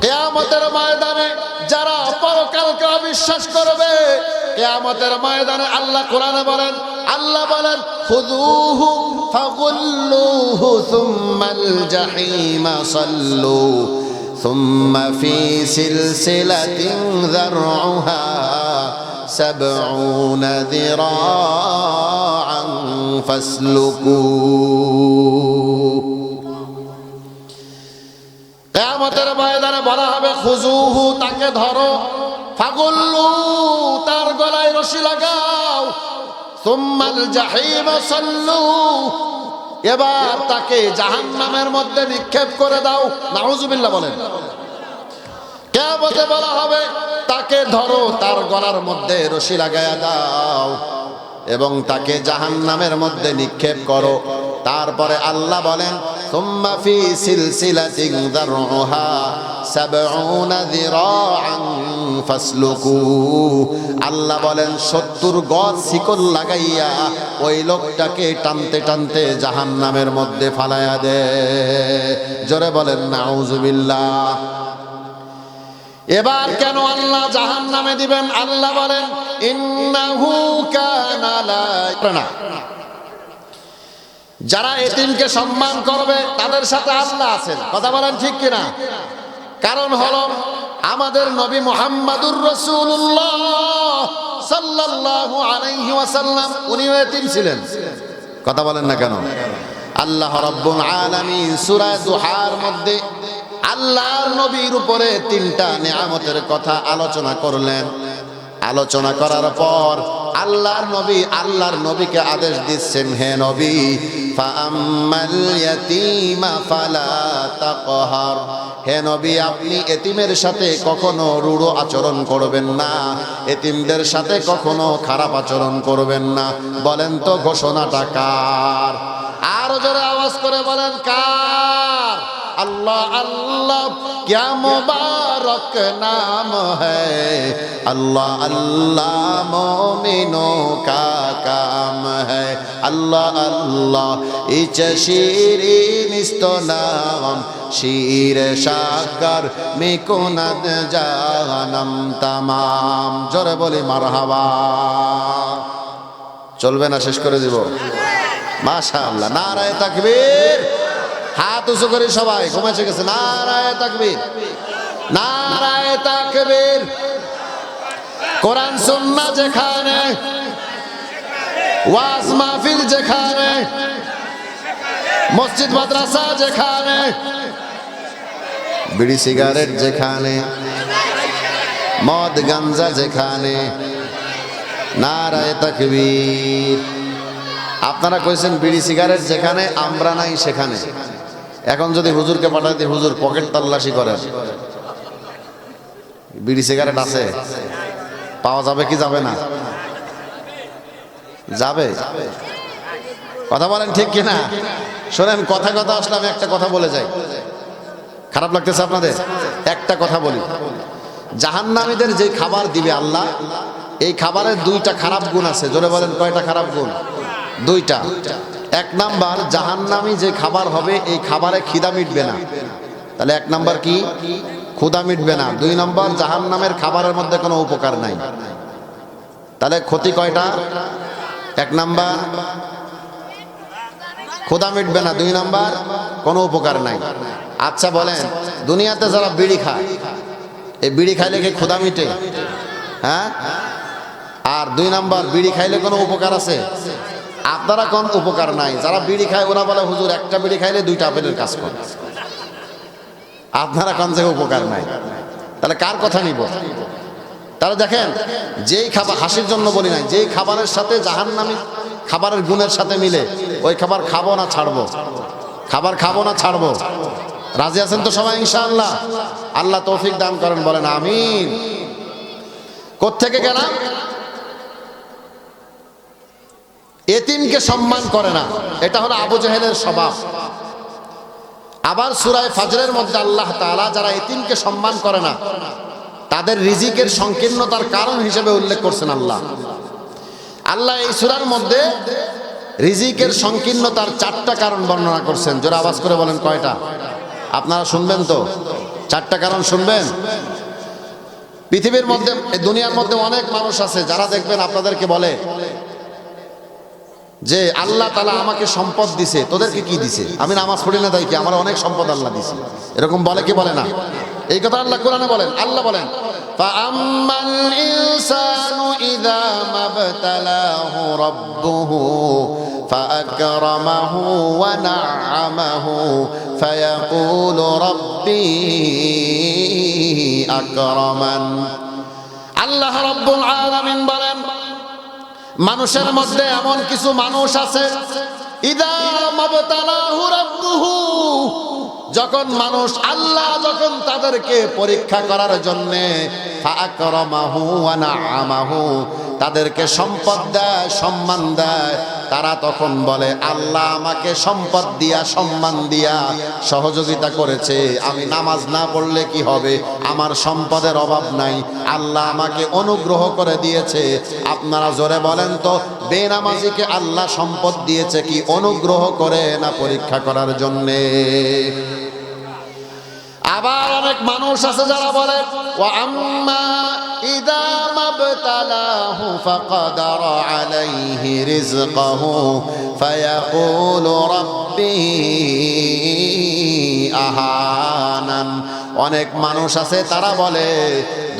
[SPEAKER 1] কিয়ামতের ময়দানে যারা পরকালকে অবিশ্বাস করবে, কিয়ামতের ময়দানে আল্লাহ কোরআনে বলেন, আল্লাহ বলেন, খুযুহু ফাগুল্লুহু সুম্মাল জাহিমা সাল্লু সুম্মা ফি সিলসিলাতিন যারউহা 70 যিরাআন ফাসলুকু। কিয়ামতের ময়দানে বলা হবে, খুযুহু, তাকে ধরো, ফাগুল্লু, তার গলায় রশি লাগাও, সুম্মাল জাহিমা সাল্লু, এবার তাকে জাহান্নামের মধ্যে নিক্ষেপ করে দাও। নাউজুবিল্লাহ বলেন। কিয়ামতে বলা হবে, তাকে ধরো, তার গলার মধ্যে রশি লাগায়া দাও এবং তাকে জাহান্নামের মধ্যে নিক্ষেপ করো। তারপরে আল্লাহ বলেন, সুম্মা ফি সিলসিলাতিন যারউহা 70 যিরাআন ফাসলুকু। আল্লাহ বলেন, 70 গজ শিকল লাগাইয়া ওই লোকটাকে টানতে টানতে জাহান্নামের মধ্যে ফালায়া দে। জোরে বলেন নাউজুবিল্লাহ। এবার কেন আল্লাহ জাহান্নামে দিবেন? আল্লাহ বলেন, ইন্নাহু কানা লা। যারা এতিমকে সম্মান করবে তাদের সাথে আল্লাহ আছেন, কথা বলেন ঠিক কিনা? কারণ হলো আমাদের নবী মুহাম্মাদুর রাসূলুল্লাহ সাল্লাল্লাহু আলাইহি ওয়াসাল্লাম উনিও এতিম ছিলেন। কথা বলেন না কেন? আল্লাহ রাব্বুল আলামিন সূরা দুহার মধ্যে আল্লাহর নবীর উপরে তিনটা নিয়ামতের কথা আলোচনা করলেন। আলোচনা করার পর আল্লাহর নবীকে আদেশ দিচ্ছেন, হে নবী, ফাআম্মাল ইয়াতীমা ফালা তাকহার, হে নবী আপনি এতিমের সাথে কখনো রূঢ় আচরণ করবেন না, এতিমদের সাথে কখনো খারাপ আচরণ করবেন না। বলেন তো ঘোষণাটা কার? আরো জোরে আওয়াজ করে বলেন কার? अल्लाह अल्लाह क्या मुबारक नाम है, अल्लाह अल्लाह मोमिनों का काम है, अल्लाह अल्लाह इच शीरीनिस्त नाम शीर शाकर मिकुनद जानम तमाम। जोरे बोली मारहाबा। চলবে না, শেষ করে দিব? মাশাআল্লাহ, নারায়ে তাকবীর। হাত উঁচু করে সবাই, ঘুমাইছে গেছে। নারায়ে তাকবীর, নারায়ে তাকবীর। কোরআন সুন্নাহ যেখানে, ওয়াজ মাহফিল যেখানে, মসজিদ মাদ্রাসা যেখানে, বিড়ি সিগারেট যেখানে, মদ গাঞ্জা যেখানে, নারায়ে তাকবীর। আপনারা কইছেন বিড়ি সিগারেট যেখানে, আমরা নাই সেখানে। এখন যদি হুজুরকে পাঠাই দিই, হুজুর পকেট তল্লাশি করেন, বিড়ি সিগারেট আছে, পাওয়া যাবে কি যাবে না? যাবে। কথা বলেন ঠিক কিনা? শোনেন, কথা আসলে আমি একটা কথা বলে যাই, খারাপ লাগতেছে আপনাদের? একটা কথা বলি, জাহান্নামীদের যে খাবার দিবে আল্লাহ, এই খাবারের দুইটা খারাপ গুণ আছে। জোরে বলেন কয়টা খারাপ গুণ? দুইটা। এক নাম্বার, জাহান্নামী যে খাবার হবে এই খাবারে খিদা মিটবে না। তাহলে এক নাম্বার কি? ক্ষুধা মিটবে না। দুই নাম্বার, জাহান্নামের খাবারের মধ্যে কোনো উপকার নাই। তাহলে ক্ষতি কয়টা? এক নাম্বার ক্ষুধা মিটবে না, দুই নাম্বার কোনো উপকার নাই। আচ্ছা বলেন, দুনিয়াতে যারা বিড়ি খায়, এই বিড়ি খাইলে কি ক্ষুধা মিটে? হ্যাঁ। আর দুই নাম্বার, বিড়ি খাইলে কোনো উপকার আছে? আপনারা কোন উপকার নাই। যারা বিড়ি খায় ওরা বলে হুজুর একটা বিড়ি খাইলে দুইটা আপেলের কাজ করে। আপনারা কোন যে উপকার নাই। তাহলে কার কথা নিব? তাহলে দেখেন, যেই খাবার, হাসির জন্য বলি নাই, যেই খাবারের সাথে জাহান্নামী খাবারের গুণের সাথে মিলে, ওই খাবার খাবো না ছাড়বো, খাবার খাবো না ছাড়বো। রাজি আছেন তো সবাই ইনশাআল্লাহ? আল্লাহ তৌফিক দান করেন, বলেন আমিন। কোত্থেকে গেলাম? এতিমকে সম্মান করে না, এটা হলো আবু জেহেলের স্বভাব। আবার সূরা ফাজরের মধ্যে আল্লাহ তাআলা যারা এতিমকে সম্মান করে না তাদের রিজিকের সংকীর্ণতার কারণ হিসেবে উল্লেখ করছেন আল্লাহ। আল্লাহ এই সূরার মধ্যে রিজিকের সংকীর্ণতার 4টা কারণ বর্ণনা করছেন। জোরে আওয়াজ করে বলেন কয়টা? আপনারা শুনবেন তো? 4টা কারণ শুনবেন। পৃথিবীর মধ্যে, দুনিয়ার মধ্যে অনেক মানুষ আছে যারা দেখবেন আপনাদেরকে বলে যে আল্লাহ তাআলা আমাকে সম্পদ দিছে, তোদেরকে কি দিছে? আমি নামাজ পড়ি না তাই কি? আমার অনেক সম্পদ আল্লাহ দিছে। এরকম বলে কি বলে না? এই কথা আল্লাহ কোরআনে বলেন। আল্লাহ বলেন, ফাআম্মাল ইনসানু ইযা মাবতালাহু রাব্বুহু ফাআকরামাহু ওয়া না'আমাহু ফায়াকুলু রাব্বি আকরামান। আল্লাহ রাব্বুল আলামিন বলেন, মানুষের মধ্যে এমন কিছু মানুষ আছে, ইদা মাবতালাহু রাব্বুহু, যখন মানুষ, আল্লাহ যখন তাদেরকে পরীক্ষা করার জন্য ফাআকরামাহু ওয়া না'আমাহু, তাদেরকে সম্পদ দেয়, সম্মান দেয়, তারা তখন বলে আল্লাহ আমাকে সম্পদ দিয়া, সম্মান দিয়া সহযোগিতা করেছে, আমি নামাজ না পড়লে কি হবে? আমার সম্পদের অভাব নাই, আল্লাহ আমাকে অনুগ্রহ করে দিয়েছে। আপনারা জোরে বলেন তো, বেনামাজিকে আল্লাহ সম্পদ দিয়েছে কি অনুগ্রহ করে না পরীক্ষা করার জন্যে? আবার অনেক মানুষ আছে যারা বলে ওয়া আম্মা ইযা মাবতালাহু ফাকাদারা আলাইহি রিজকাহু ফায়াকুলু রাব্বি আহানান অনেক মানুষ আছে তারা বলে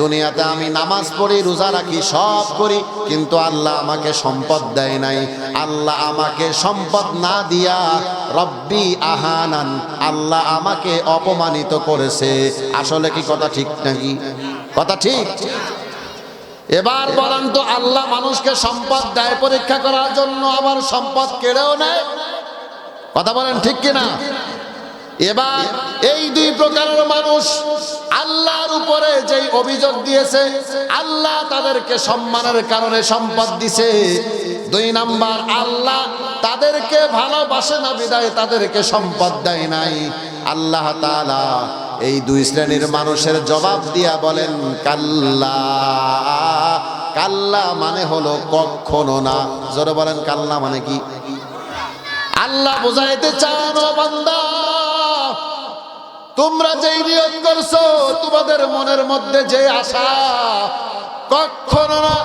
[SPEAKER 1] দুনিয়াতে আমি নামাজ পড়ি, রোজা রাখি, সব করি, কিন্তু আল্লাহ আমাকে সম্পদ দেয় নাই। আল্লাহ আমাকে সম্পদ না দিয়া রব্বি আহানান, আল্লাহ আমাকে অপমানিত করেছে। আসলে কি কথা ঠিক নাকি? কথা ঠিক। এবার বলেন তো, আল্লাহ মানুষকে সম্পদ দেয় পরীক্ষা করার জন্য, আবার সম্পদ কেড়েও নেয়। কথা বলেন ঠিক কিনা? এবার এই দুই প্রকারের মানুষ আল্লাহর উপরে যেই অভিযোগ দিয়েছে, আল্লাহ তাদেরকে সম্মানের কারণে সম্পদ দিছে। দুই নাম্বার, আল্লাহ তাদেরকে ভালোবাসে না বিদায় তাদেরকে সম্পদ দেয় নাই। আল্লাহ তাআলা এই দুই শ্রেণীর মানুষের জবাব দিয়া বলেন কাল্লা। কাল্লা মানে হলো কখনো না। জোরে বলেন কাল্লা মানে কি? আল্লাহ বুঝাইতে চান, ও বান্দা, তোমরা যেই নিয়ত করছো, তোমাদের মনের মধ্যে যে আশা, কখনো না,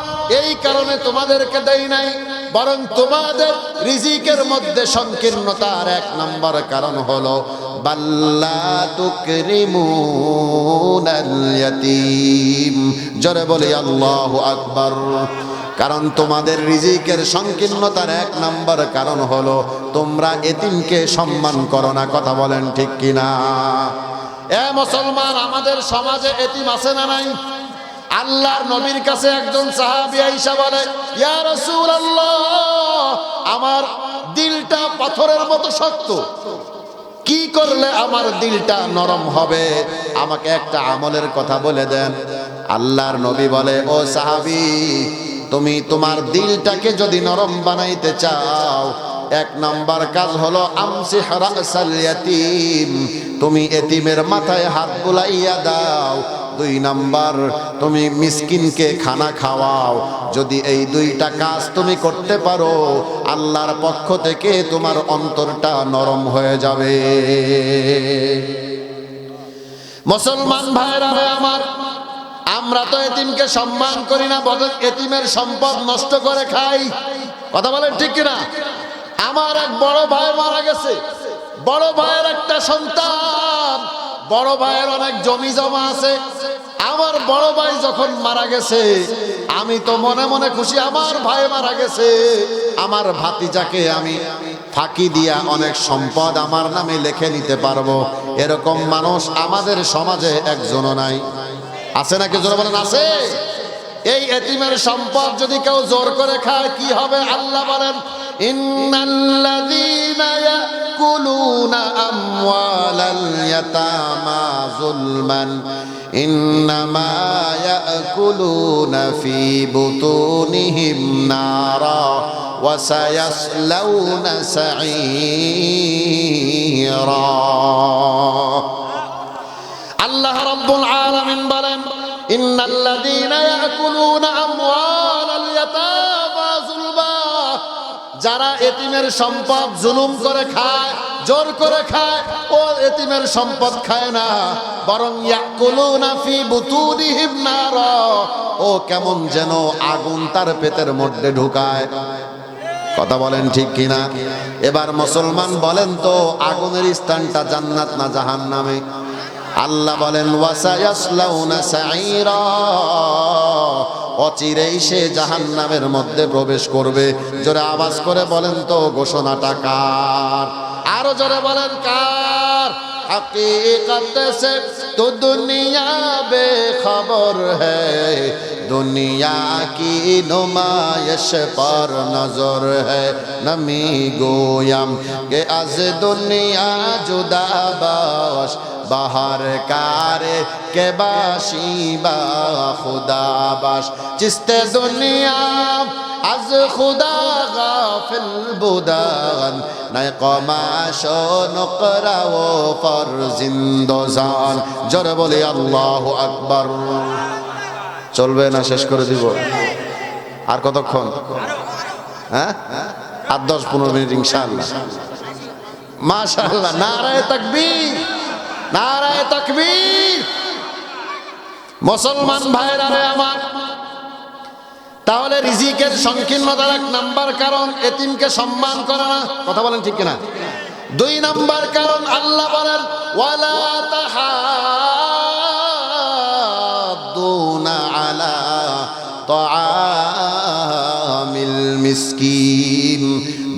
[SPEAKER 1] এই কারণে তোমাদেরকে দেই নাই, বরং তোমাদের রিজিকের মধ্যে সংকীর্ণতার এক নম্বর কারণ হলো বাল্লা তুকরিমুনাল ইয়াতীম। জোরে বলি আল্লাহু আকবার। কারণ তোমাদের রিজিকের সংকীর্ণতার এক নম্বর কারণ হলো তোমরা এতিমকে সম্মান করো না। কথা বলেন ঠিক কিনা? এ মুসলমান, আমাদের সমাজে এতিম আছে না নাই? আল্লাহর নবীর কাছে একজন সাহাবী আয়েশা বলে, ইয়া রাসূলুল্লাহ, আমার দিলটা পাথরের মতো শক্ত, কি করলে আমার দিলটা নরম হবে? আমাকে একটা আমলের কথা বলে দেন। আল্লাহর নবী বলে, ও সাহাবী, তুমি তোমার দিলটাকে যদি নরম বানাইতে চাও, এক নাম্বার কাজ হলো আমসিহ রাসাল ইয়াতীম, তুমি এতিমের মাথায় হাত বুলাইয়া দাও। দুই নাম্বার, তুমি মিসকিনকে খানা খাওয়াও। যদি এই দুইটা কাজ তুমি করতে পারো, আল্লাহর পক্ষ থেকে তোমার অন্তরটা নরম হয়ে যাবে। মুসলমান ভাইরা আমার, আমরা তো এতিমকে সম্মান করি না, বরং এতিমের সম্পদ নষ্ট করে খাই। কথা বলেন ঠিক কিনা? আমার এক বড় ভাই মারা গেছে, বড় ভাইয়ের একটা সন্তান, বড় ভাইয়ের অনেক জমি জমা আছে। আমার বড় ভাই যখন মারা গেছে, আমি তো মনে মনে খুশি, আমার ভাই মারা গেছে, আমার ভাতিজাকে আমি ফাঁকি দিয়া অনেক সম্পদ আমার নামে লিখে নিতে পারবো। এরকম মানুষ আমাদের সমাজে একজনও নাই। আছে নাকি? জোরে বলেন আছে। এই এতিমের সম্পদ যদি কেউ জোর করে খায় কি হবে? আল্লাহ বলেন, ইন্নাল্লাযীনা ইয়াকুলুনা আমওয়ালাল ইয়াতামা যুলমান ইন্নামা ইয়াকুলুনা ফি বুতুনিহিম নারা ওয়া সায়াসলাউনা সাঈরা। আল্লাহ রাব্বুল আলামিন বলেন, ইন্নাল্লাযীনা ইয়াকুলুনা আমওয়ালাল ইয়াতামা যুলমা, যারা এতিমের সম্পদ জুলুম করে খায়, জোর করে খায়, ও এতিমের সম্পদ খায় না, বরং ইয়াকুলুনা ফি বুতুনিহিম নারা, ও কেমন যেন আগুন তার পেটের মধ্যে ঢুকায়। কথা বলেন ঠিক কিনা? এবার মুসলমান বলেন তো, আগুনের স্থানটা জান্নাত না জাহান্নামে? আল্লাহ বলেন, ওয়াসায়াসলাউনা সাঈরা, অচিরেই সে জাহান্নামের মধ্যে প্রবেশ করবে। জোরে আওয়াজ করে বলেন তো, ঘোষণাটা কার? আরো জোরে বলেন কার? हकीकत से तो दुनिया बेखबर है, दुनिया की नुमाइश पर नजर है। नमी गोयम के आज दुनिया जुदा बाश, बाहर कारे के बाशी बा खुदा बाश। चिस्ते दुनिया از خدا غافل بودن، নাই কমাশ নকরা ও ফরজিন্দজান। জোরে বলি আল্লাহু আকবার। চলবে না? শেষ করে দিব? আর কতক্ষণ? হ্যাঁ, আর 10-15 মিনিট ইনশাআল্লাহ। মাশাআল্লাহ, নারায়ে তাকবীর, নারায়ে তাকবীর। মুসলমান ভাইরা আমার, তাহলে রিজিকের সংকীর্ণতার এক নাম্বার কারণ এতিমকে সম্মান করে না। কথা বলেন ঠিক কিনা? 2 নাম্বার কারণ আল্লাহ বলেন, ওয়ালা তাহা মিসকিন।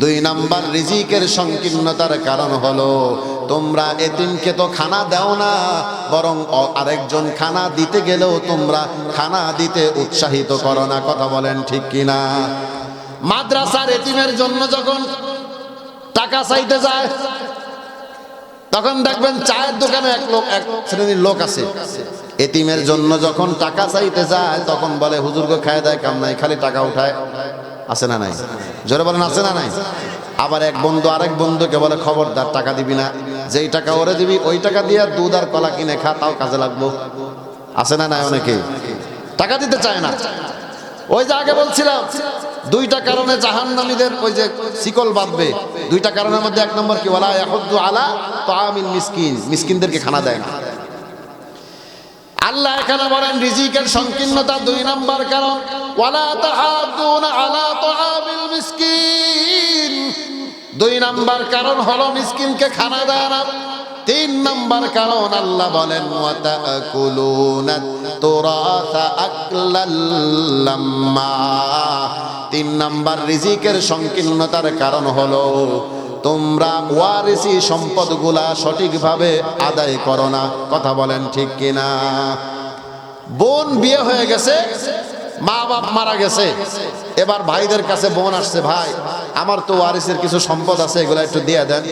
[SPEAKER 1] 2 নাম্বার রিজিকের সংকীর্ণতার কারণ হলো তোমরা এতিমকে তো খানা দাও না, বরং আরেকজন খানা দিতে গেলেও তোমরা খানা দিতে উৎসাহিত করো না। কথা বলেন ঠিক কিনা? মাদ্রাসার এতিমের জন্য যখন টাকা চাইতে যায় তখন দেখবেন চায়ের দোকানে এক শ্রেণীর লোক আছে, এতিমের জন্য যখন টাকা চাইতে যায় তখন বলে হুজুর গো খায় দেয় কাম নাই, খালি টাকা উঠায়। আছে না নাই? জোরে বলেন আছে না নাই? আবার এক বন্ধু আরেক বন্ধুকে বলে খবরদার টাকা দিবি না, যেই টাকা ওরে দিবি ওই টাকা দিয়ে দুধ আর কলা কিনে খা, তাও কাজে লাগবো। আছে না নাই? অনেকে টাকা দিতে চায় না। ওই যে আগে বলছিলাম 2টা কারণে জাহান্নামীদের ওই যে শিকল বাঁধবে। 2টা কারণের মধ্যে 1 নম্বর কি? ওয়ালা ইয়াহুদ্দু আলা তাআমিল মিসকিন, মিসকিনদেরকে খানা দেয় না। আল্লাহ এখানে বলেন রিজিকের সংকীর্ণতা 2 নম্বর কারণ। ওয়ালা তাহাদ্দুনা আলা তাআমিল মিসকিন, 2 নম্বর কারণ হলো মিসকিনকে খানা দেয় না। 3 নম্বর কারণ আল্লাহ বলেন ওয়া তাকুলুনাত তুরাসা আকলাল লাম্মা। 3 নম্বর রিজিকের সংকীর্ণতার কারণ হলো তোমরা ওয়ারিসি সম্পদগুলা সঠিকভাবে আদায় করো না। কথা বলেন ঠিক কিনা? বোন বিয়ে হয়ে গেছে, মা বাপ মারা গেছে, এবার ভাইদের কাছে বোন আসছে, ভাই আমার তো ওয়ারিসের কিছু সম্পদ আছে, এগুলো একটু দিয়ে দেন।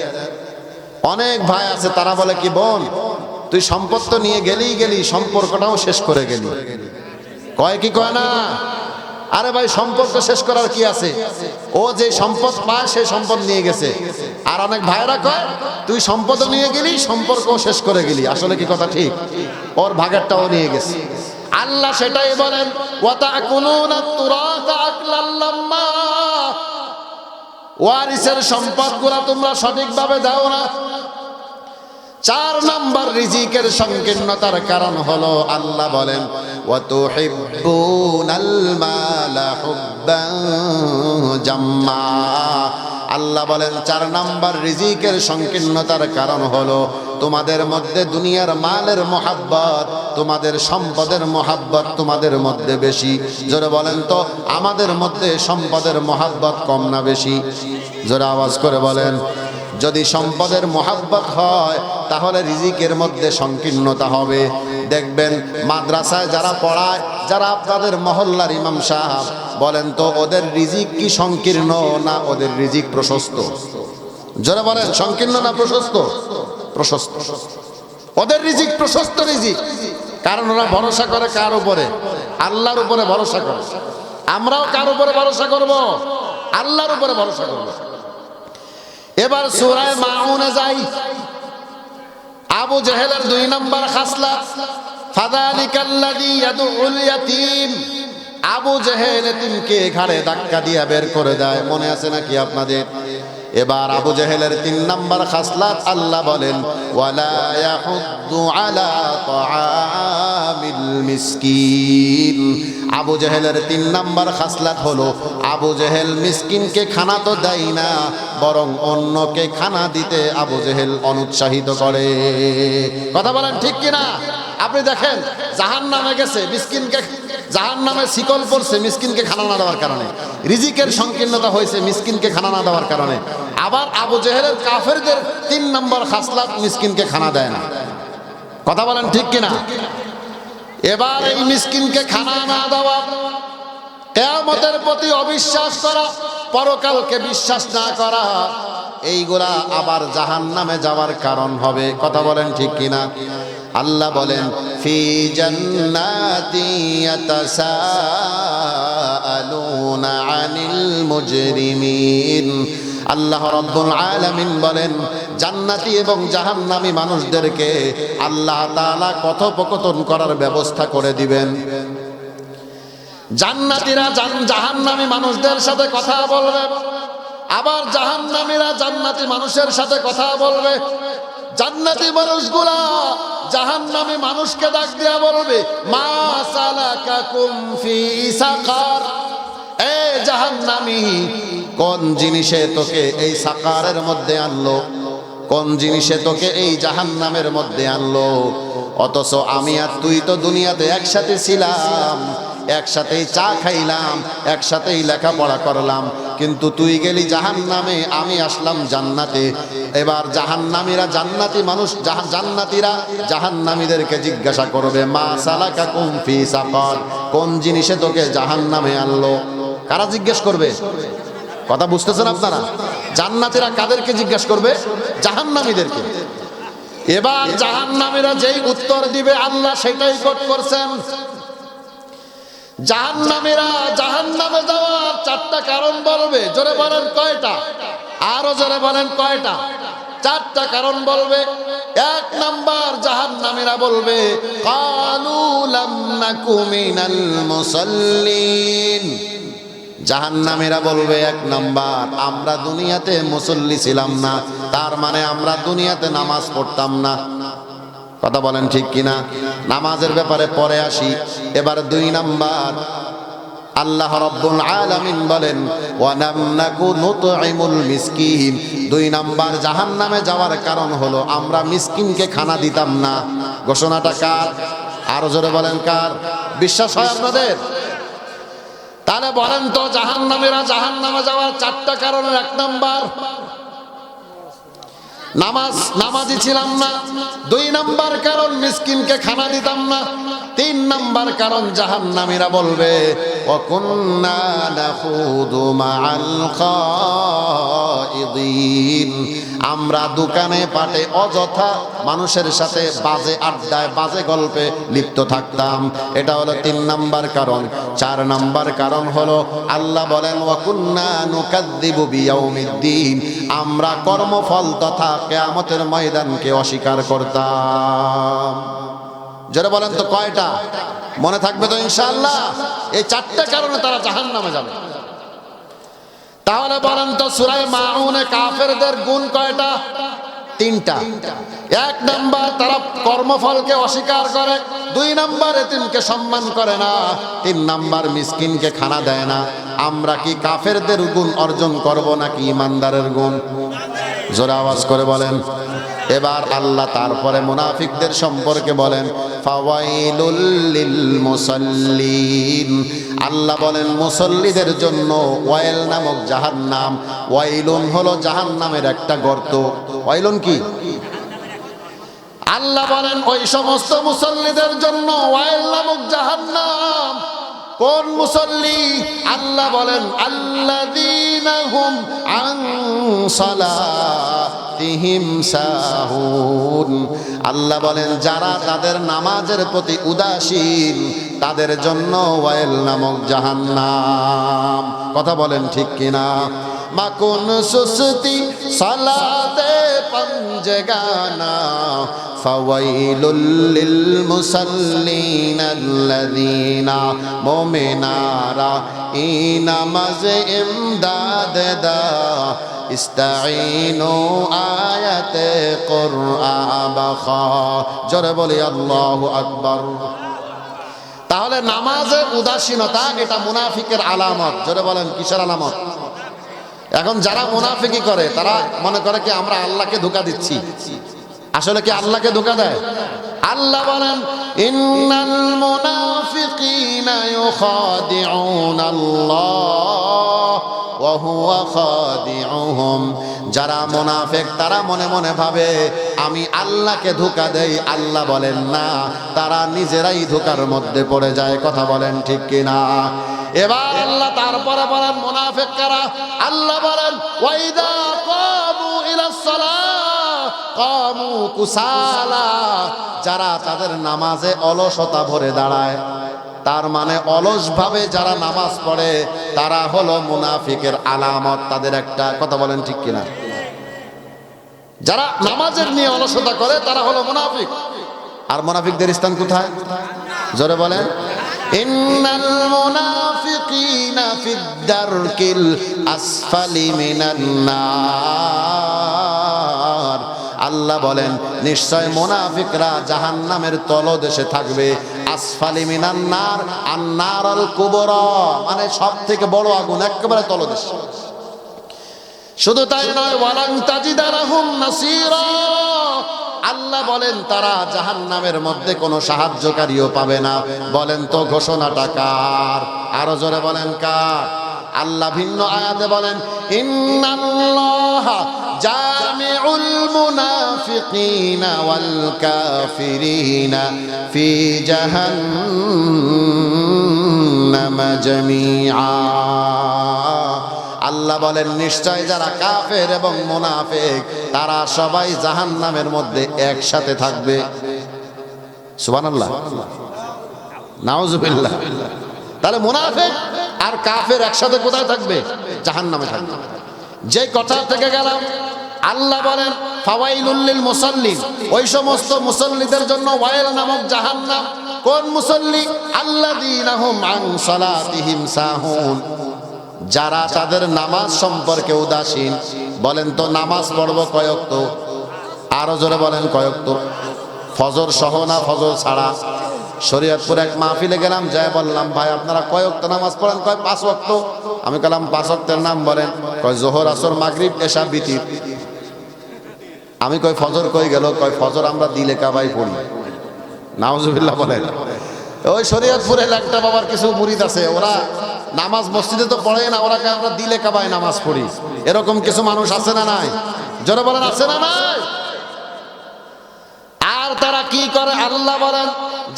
[SPEAKER 1] অনেক ভাই আছে তারা বলে কি, বোন তুই সম্পদ তো নিয়ে গেলি, সম্পর্কটাও শেষ করে গেলি। কয় কি কয় না? আরে ভাই সম্পর্ক শেষ করার কি আছে? ও যে সম্পদ পায় সে সম্পদ নিয়ে গেছে। আর অনেক ভাইরা কয় তুই সম্পদও নিয়ে গেলি, সম্পর্কও শেষ করে গেলি। আসলে কি কথা ঠিক? ওর ভাগেরটাও নিয়ে গেছে। আল্লাহ সেটাই বলেন ওয়া তাকুলুনা তুরাসা আকলাল লাম্মা, ওয়ারিসের সম্পদগুলো তোমরা সঠিকভাবে দাও না। 4 নম্বর রিজিকের সংকীর্ণতার কারণ হলো আল্লাহ বলেন ওয়া তুহিব্বুনাল মালা হুব্বান জাম্মা। আল্লাহ বলেন 4 নম্বর রিজিকের সংকীর্ণতার কারণ হলো তোমাদের মধ্যে দুনিয়ার মালের মোহাব্বত, তোমাদের সম্পদের মোহাব্বত তোমাদের মধ্যে বেশি। জোরে বলেন তো আমাদের মধ্যে সম্পদের মোহাব্বত কম না বেশি? জোরে আওয়াজ করে বলেন। যদি সম্পদের মোহাব্বত হয় তাহলে রিজিকের মধ্যে সংকীর্ণতা হবে। দেখবেন মাদ্রাসায় যারা পড়ায়, যারা আপনাদের মহল্লার ইমাম সাহেব, বলেন তো ওদের রিজিক কি সংকীর্ণ না ওদের রিজিক প্রশস্ত? যারা বলেন সংকীর্ণ না প্রশস্ত? প্রশস্ত। ওদের রিজিক প্রশস্ত রিজিক, কারণ ওরা ভরসা করে কার উপরে? আল্লাহর উপরে ভরসা করে। আমরাও কার উপরে ভরসা করব? আল্লাহর উপরে ভরসা করব। এবার সূরা মাউনে যাই। আবু জেহেলের 2 নম্বর খাসলাত ফাযালিকাল্লাযী ইয়াদউল ইয়াতীম। আবু জেহেল এতিমকে ঘাড়ে ধাক্কা দিয়ে বের করে দেয়, মনে আছে নাকি আপনাদের? এবার আবু জেহেলের 3 নম্বর খাসলাত আল্লাহ বলেন ওয়ালা ইয়াহুদ্দু আলা তাআমিল মিসকিন। আবু জেহেলের 3 নম্বর খাসলাত হলো আবু জেহেল মিসকিনকে খানা তো দেয় না, বরং অন্যকে খানা দিতে আবু জেহেল অনুৎসাহিত করে। কথা বলেন ঠিক কিনা? আপনি দেখেন জাহান্নামে গেছে, মিসকিনকে জাহান্নামে শিকল পড়ছে মিসকিনকে খানা না দেওয়ার কারণে, রিজিকের সংকীর্ণতা হয়েছে মিসকিনকে খানা না দেওয়ার কারণে। আবার আবু জেহেলের কাফেরদের 3 নম্বর খাসলাত মিসকিনকে খানা দেয় না। কথা বলেন ঠিক কিনা? এবার এই মিসকিনকে খানা না দেওয়া, কিয়ামতের প্রতি অবিশ্বাস করা, পরকালকে বিশ্বাস না করা, এইগুলা আবার জাহান্নামে যাওয়ার কারণ হবে। কথা বলেন ঠিক কিনা? আল্লাহ বলেন ফি জান্নাতি ইয়াতাসাআলুনা আনিল মুজরিমিন। আল্লাহ রাব্বুল আলামিন বলেন জান্নাতি এবং জাহান্নামী মানুষদেরকে আল্লাহ তাআলা কথোপকথন করার ব্যবস্থা করে দিবেন। জান্নাতীরা জাহান্নামী মানুষদের সাথে কথা বলবে, আবার জাহান্নামীরা জান্নাতি মানুষের সাথে কথা বলবে। জান্নাতি মানুষগুলা জাহান্নামী মানুষকে ডাক দিয়া বলবে মা সালাকাকুম ফি সাকার। এ জাহান্নামী, কোন জিনিসে তোকে এই সাকারের মধ্যে আনলো? কোন জিনিসে তোকে এই জাহান্নামের মধ্যে আনলো? অথচ আমি আর তুই তো দুনিয়াতে একসাথে ছিলাম, একসাথেই চা খাইলাম, একসাথেই লেখাপড়া করলাম, কিন্তু তুই গেলি জাহান্নামে, আমি আসলাম জান্নাতে। এবার জাহান্নামীরা জান্নাতি মানুষ, জান্নাতীরা জাহান্নামীদেরকে জিজ্ঞাসা করবে, মা সালাকাকুম ফি সাকার, কোন জিনিসে তোকে জাহান্নামে আনলো? কারা জিজ্ঞেস করবে? কথা বুঝতেছেন আপনারা? জান্নাতীরা কাদেরকে জিজ্ঞেস করবে? জাহান্নামীদেরকে। এবার জাহান্নামীরা যেই উত্তর দিবে আল্লাহ সেটাই কোট করছেন। জাহান্নামীরা জাহান্নামে যাওয়ার চারটা কারণ বলবে। জোরে বলেন কয়টা? আরো জোরে বলেন কয়টা? চারটা কারণ বলবে। এক নাম্বার, জাহান্নামীরা বলবে ক্বালু লাম নাকু মিনাল মুসাল্লিন। জাহান্নামীরা বলবে এক নাম্বার, আমরা দুনিয়াতে মুসল্লি ছিলাম না, তার মানে আমরা দুনিয়াতে নামাজ পড়তাম না। কথা বলেন ঠিক কিনা? নামাজের ব্যাপারে পরে আসি। এবার দুই নাম্বার, আল্লাহ রাব্বুল আলামিন বলেন ওয়া লাম নাকু নুতঈমুল মিসকিন। দুই নাম্বার জাহান্নামে যাওয়ার কারণ হলো আমরা মিসকিনকে খানা দিতাম না। ঘোষণাটা কার? আরো জোরে বলেন কার? বিশ্বাস হয় আপনাদের? তাহলে বলেন তো, জাহান্নামীরা জাহান্নামে যাওয়ার চারটা কারণের এক নাম্বার নামাজি ছিলাম না। দুই নাম্বার কারণ মিসকিনকে খানা দিতাম না। তিন নাম্বার কারণ জাহান্নামীরা বলবে ওয়া কুন্না নাখুদু মাআল খাইদিন, আমরা দোকানে পাটে অযথা মানুষের সাথে বাজে আড্ডায় বাজে গল্পে লিপ্ত থাকতাম। এটা হলো তিন নাম্বার কারণ। চার নাম্বার কারণ হলো আল্লাহ বলেন ওয়া কুন্না নুকাযযিবু বিয়াউমিদ্দিন, আমরা কর্মফল তথা কিয়ামতের ময়দানকে অস্বীকার করতাম। যারা বলেন তো কয়টা? মনে থাকবে তো ইনশাআল্লাহ? এই চারটা কারণে তারা জাহান্নামে যাবে। তাহলে বলেন তো সূরা মাউনে কাফেরদের গুণ কয়টা? তিনটা। এক নাম্বার, তারা কর্মফলকে অস্বীকার করে। দুই নাম্বার, এতিমকে সম্মান করে না। তিন নাম্বার, মিসকিনকে খানা দেয় না। আমরা কি কাফেরদের গুণ অর্জন করব নাকি ইমানদারের গুণ? জোরে আওয়াজ করে বলেন। এবার আল্লাহ তারপরে মুনাফিকদের সম্পর্কে বলেন ফাওয়াইলুল লিল মুসাল্লিন। আল্লাহ বলেন মুসল্লিদের জন্য ওয়াইল নামক জাহান্নাম। ওয়াইলুন হলো জাহান্নামের একটা গর্ত। ওয়াইলুন কি? আল্লাহ বলেন ওই সমস্ত মুসল্লিদের জন্য ওয়াইল নামক জাহান্নাম। কোন মুসল্লি? আল্লাহ বলেন আল্লাযীনা হুম আন সালাতিহিম সাহুন। আল্লাহ বলেন যারা তাদের নামাজের প্রতি উদাসীন, তাদের জন্য ওয়াইল নামক জাহান্নাম। কথা বলেন ঠিক কিনা? মাকুন সুস্তি সালাতে পঞ্জগানা ফাওয়াইলুল লিল মুসাল্লিন আল্লাযীনা মুমিনারা ইনামাজ ইমদাদ দা ইস্তাঈনু আয়াতে কুরআন বাখা। জোরে বলি আল্লাহু আকবার। তাহলে নামাজের উদাসীনতা এটা মুনাফিকের আলামত। জোরে বলেন কিসের আলামত? এখন যারা মুনাফিকি করে তারা মনে করে কি আমরা আল্লাহকে ধোঁকা দিচ্ছি। আসলে কি আল্লাহকে ধোঁকা দেয়? আল্লাহ বলেন ইন্নাল মুনাফিকিনা ইউখাদিউনাল্লাহ ওয়া হুয়া খাদিউহুম। যারা মুনাফিক তারা মনে মনে ভাবে আমি আল্লাহকে ধোঁকা দেই। আল্লাহ বলেন না, তারা নিজেরাই ধোঁকার মধ্যে পড়ে যায়। কথা বলেন ঠিক কিনা? এবার আল্লাহ তারপরে বলেন মুনাফিক কারা? আল্লাহ বলেন ওয়াইদা কামু ইলাস সালাহ কামু কুসালা। যারা তাদের নামাজে অলসতা ভরে দাঁড়ায়, তার মানে অলস ভাবে যারা নামাজ পড়ে তারা হলো মুনাফিকের আলামত। তাদের একটা। কথা বলেন ঠিক কিনা? যারা নামাজের নিয়ে অলসতা করে তারা হলো মুনাফিক। আর মুনাফিকদের স্থান কোথায়? জোরে বলেন। ইন্নাল মুনাফিকিনা ফিদ দারকিল আসফালি মিনান নার। আল্লাহ বলেন নিশ্চয় মুনাফিকরা জাহান্নামের তলদেশে থাকবে। আসফালি মিনান নার, আন-নারুল কুবরা, মানে সবথেকে বড় আগুন, একেবারে তলদেশ। শুধু তাই নয়, ওয়ালান তাজিদা লাহুম নাসীরা। আল্লাহ বলেন তারা জাহান্নামের মধ্যে কোনো সাহায্যকারীও পাবে না। বলেন তো ঘোষণাটা কার? আরো জোরে বলেন কার? আল্লাহ ভিন্ন আয়াতে বলেন ইন্নাল্লাহা জামিউল মুনাফিকিনা ওয়াল কাফিরিনা ফি জাহান্নাম জামিআ। আল্লাহ বলেন নিশ্চয় যারা কাফের এবং মুনাফিক তারা সবাই জাহান্নামের মধ্যে একসাথে থাকবে। সুবহানাল্লাহ, নাউজুবিল্লাহ। তাহলে মুনাফিক আর কাফের একসাথে কোথায় থাকবে? জাহান্নামে থাকবে। যে কথা থেকে গেলাম, আল্লাহ বলেন ফাওয়াইলুল লিল মুসাল্লিন, ওই সমস্ত মুসল্লিদের জন্য ওয়াইল নামক জাহান্নাম। কোন মুসল্লি? আল্লাযীনা হুম আন সালাতিহিম সাহুন, যারা তাদের নামাজ সম্পর্কে উদাসীন। বলেন তো নামাজ পড়বো কয় ওয়াক্ত? আরো জোরে বলেন কয় ওয়াক্ত? ফজর সহ না ফজর ছাড়া? শরীয়তপুর এক মাহফিলে গেলাম, যাই বললাম ভাই আপনারা কয় ওয়াক্ত নামাজ পড়েন? কয় 5 ওয়াক্ত। আমি বললাম 5 ওয়াক্তের নাম বলেন। কয় জোহর, আসর, মাগরিব, এশা, বিতির। আমি কই ফজর কই গেল? কয় ফজর আমরা দিলে কাবাই পড়ি। নাউজুবিল্লাহ বলেন। ওই শরীয়তপুরের একটা বাবার কিছু মুরিদ আছে, ওরা নামাজ মসজিদে তো পড়ে না, ওরা আমরা দিলে কাবায় নামাজ পড়ি। এরকম কিছু মানুষ আছে না নাই? জোরে বলেন আছে না নাই? আর তারা কি করে? আল্লাহ বলেন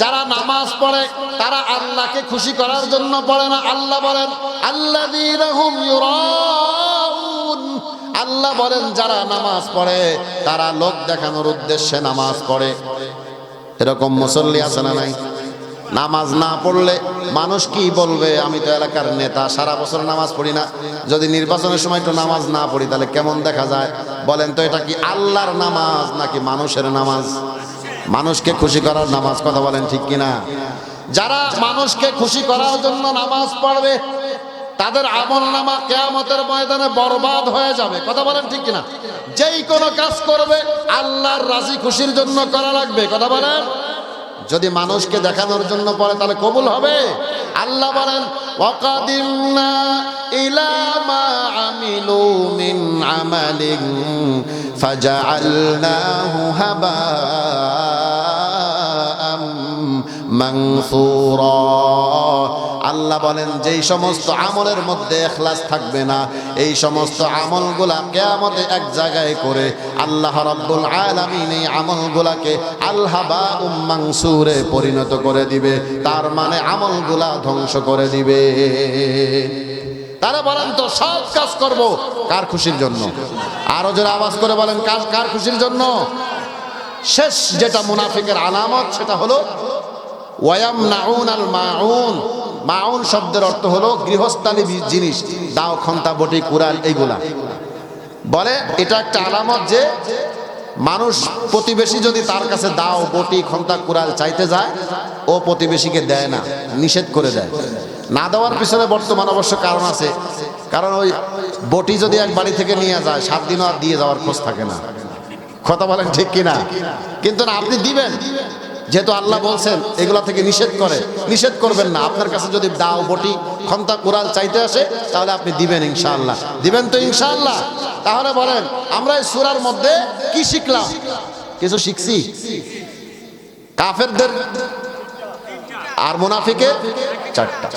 [SPEAKER 1] যারা নামাজ পড়ে তারা আল্লাহকে খুশি করার জন্য পড়ে না। আল্লাহ বলেন আল্লাযীনা হুম ইউরাউন, আল্লাহ বলেন যারা নামাজ পড়ে তারা লোক দেখানোর উদ্দেশ্যে নামাজ পড়ে। এরকম মুসল্লি আছে না নাই? নামাজ না পড়লে মানুষ কি বলবে? আমি তো এলাকার নেতা, সারা বছর নামাজ পড়ি না, যদি নির্বাচনের সময় একটু নামাজ না পড়ি তাহলে কেমন দেখা যায়? বলেন তো এটা কি আল্লাহর নামাজ নাকি মানুষের নামাজ? মানুষকে খুশি করার নামাজ, কথা বলেন ঠিক কিনা? যারা মানুষকে খুশি করার জন্য নামাজ পড়বে তাদের আমলনামা কিয়ামতের ময়দানে বরবাদ হয়ে যাবে, কথা বলেন ঠিক কিনা? যেই কোনো কাজ করবে আল্লাহর রাজি খুশির জন্য করা লাগবে, কথা বলেন। যদি মানুষকে দেখানোর জন্য পড়ে তাহলে কবুল হবে? আল্লাহ বলেন ওয়াকাদিমনা ইলা মা আমিলু মিন আমালিন ফাজআলনাহু হাবাআম মানসুরা। আল্লাহ বলেন যেই সমস্ত আমলের মধ্যে ইখলাস থাকবে না, এই সমস্ত আমলগুলা কিয়ামতে এক জায়গায় করে আল্লাহ রাব্বুল আলামিন এই আমলগুলাকে আল-হাবাউম মানসুরে পরিণত করে দিবে। তার মানে আমলগুলা ধ্বংস করে দিবে। তারা বলেন তো সব কাজ করব কার খুশির জন্য? আরো যারা আওয়াজ করে বলেন কার খুশির জন্য? শেষ যেটা মুনাফিকের আলামত সেটা হলো ওয়ায়ামনাউনাল মাউন। মাউন শব্দের অর্থ হলো গৃহস্থালী জিনিস, দাও, খন্তা, বটি, কুড়াল, এইগুলা বলে। এটা একটা আলামত যে মানুষ প্রতিবেশী যদি তার কাছে দাও, বটি, খন্তা, কুড়াল চাইতে যায়, ও প্রতিবেশীকে দেয় না, নিষেধ করে দেয়। না দেওয়ার পিছনে বর্তমান অবশ্য কারণ আছে। কারণ ওই বটি যদি এক বাড়ি থেকে নিয়ে যায় 7 দিনও আর দিয়ে যাওয়ার খোঁজ থাকে না, কথা বলেন ঠিক কিনা? কিন্তু না, আপনি দিবেন, যেহেতু আল্লাহ বলছেন এগুলা থেকে নিষেধ করবেন না। আপনার কাছে যদি দাও, বটি, খন্তা, কুড়াল চাইতে আসে তাহলে আপনি দিবেন ইনশাআল্লাহ। দিবেন তো ইনশাআল্লাহ? তাহলে বলেন আমরা এই সূরার মধ্যে কি শিখলাম? কিছু শিখছি। কাফেরদের আর মুনাফিকের 4টা।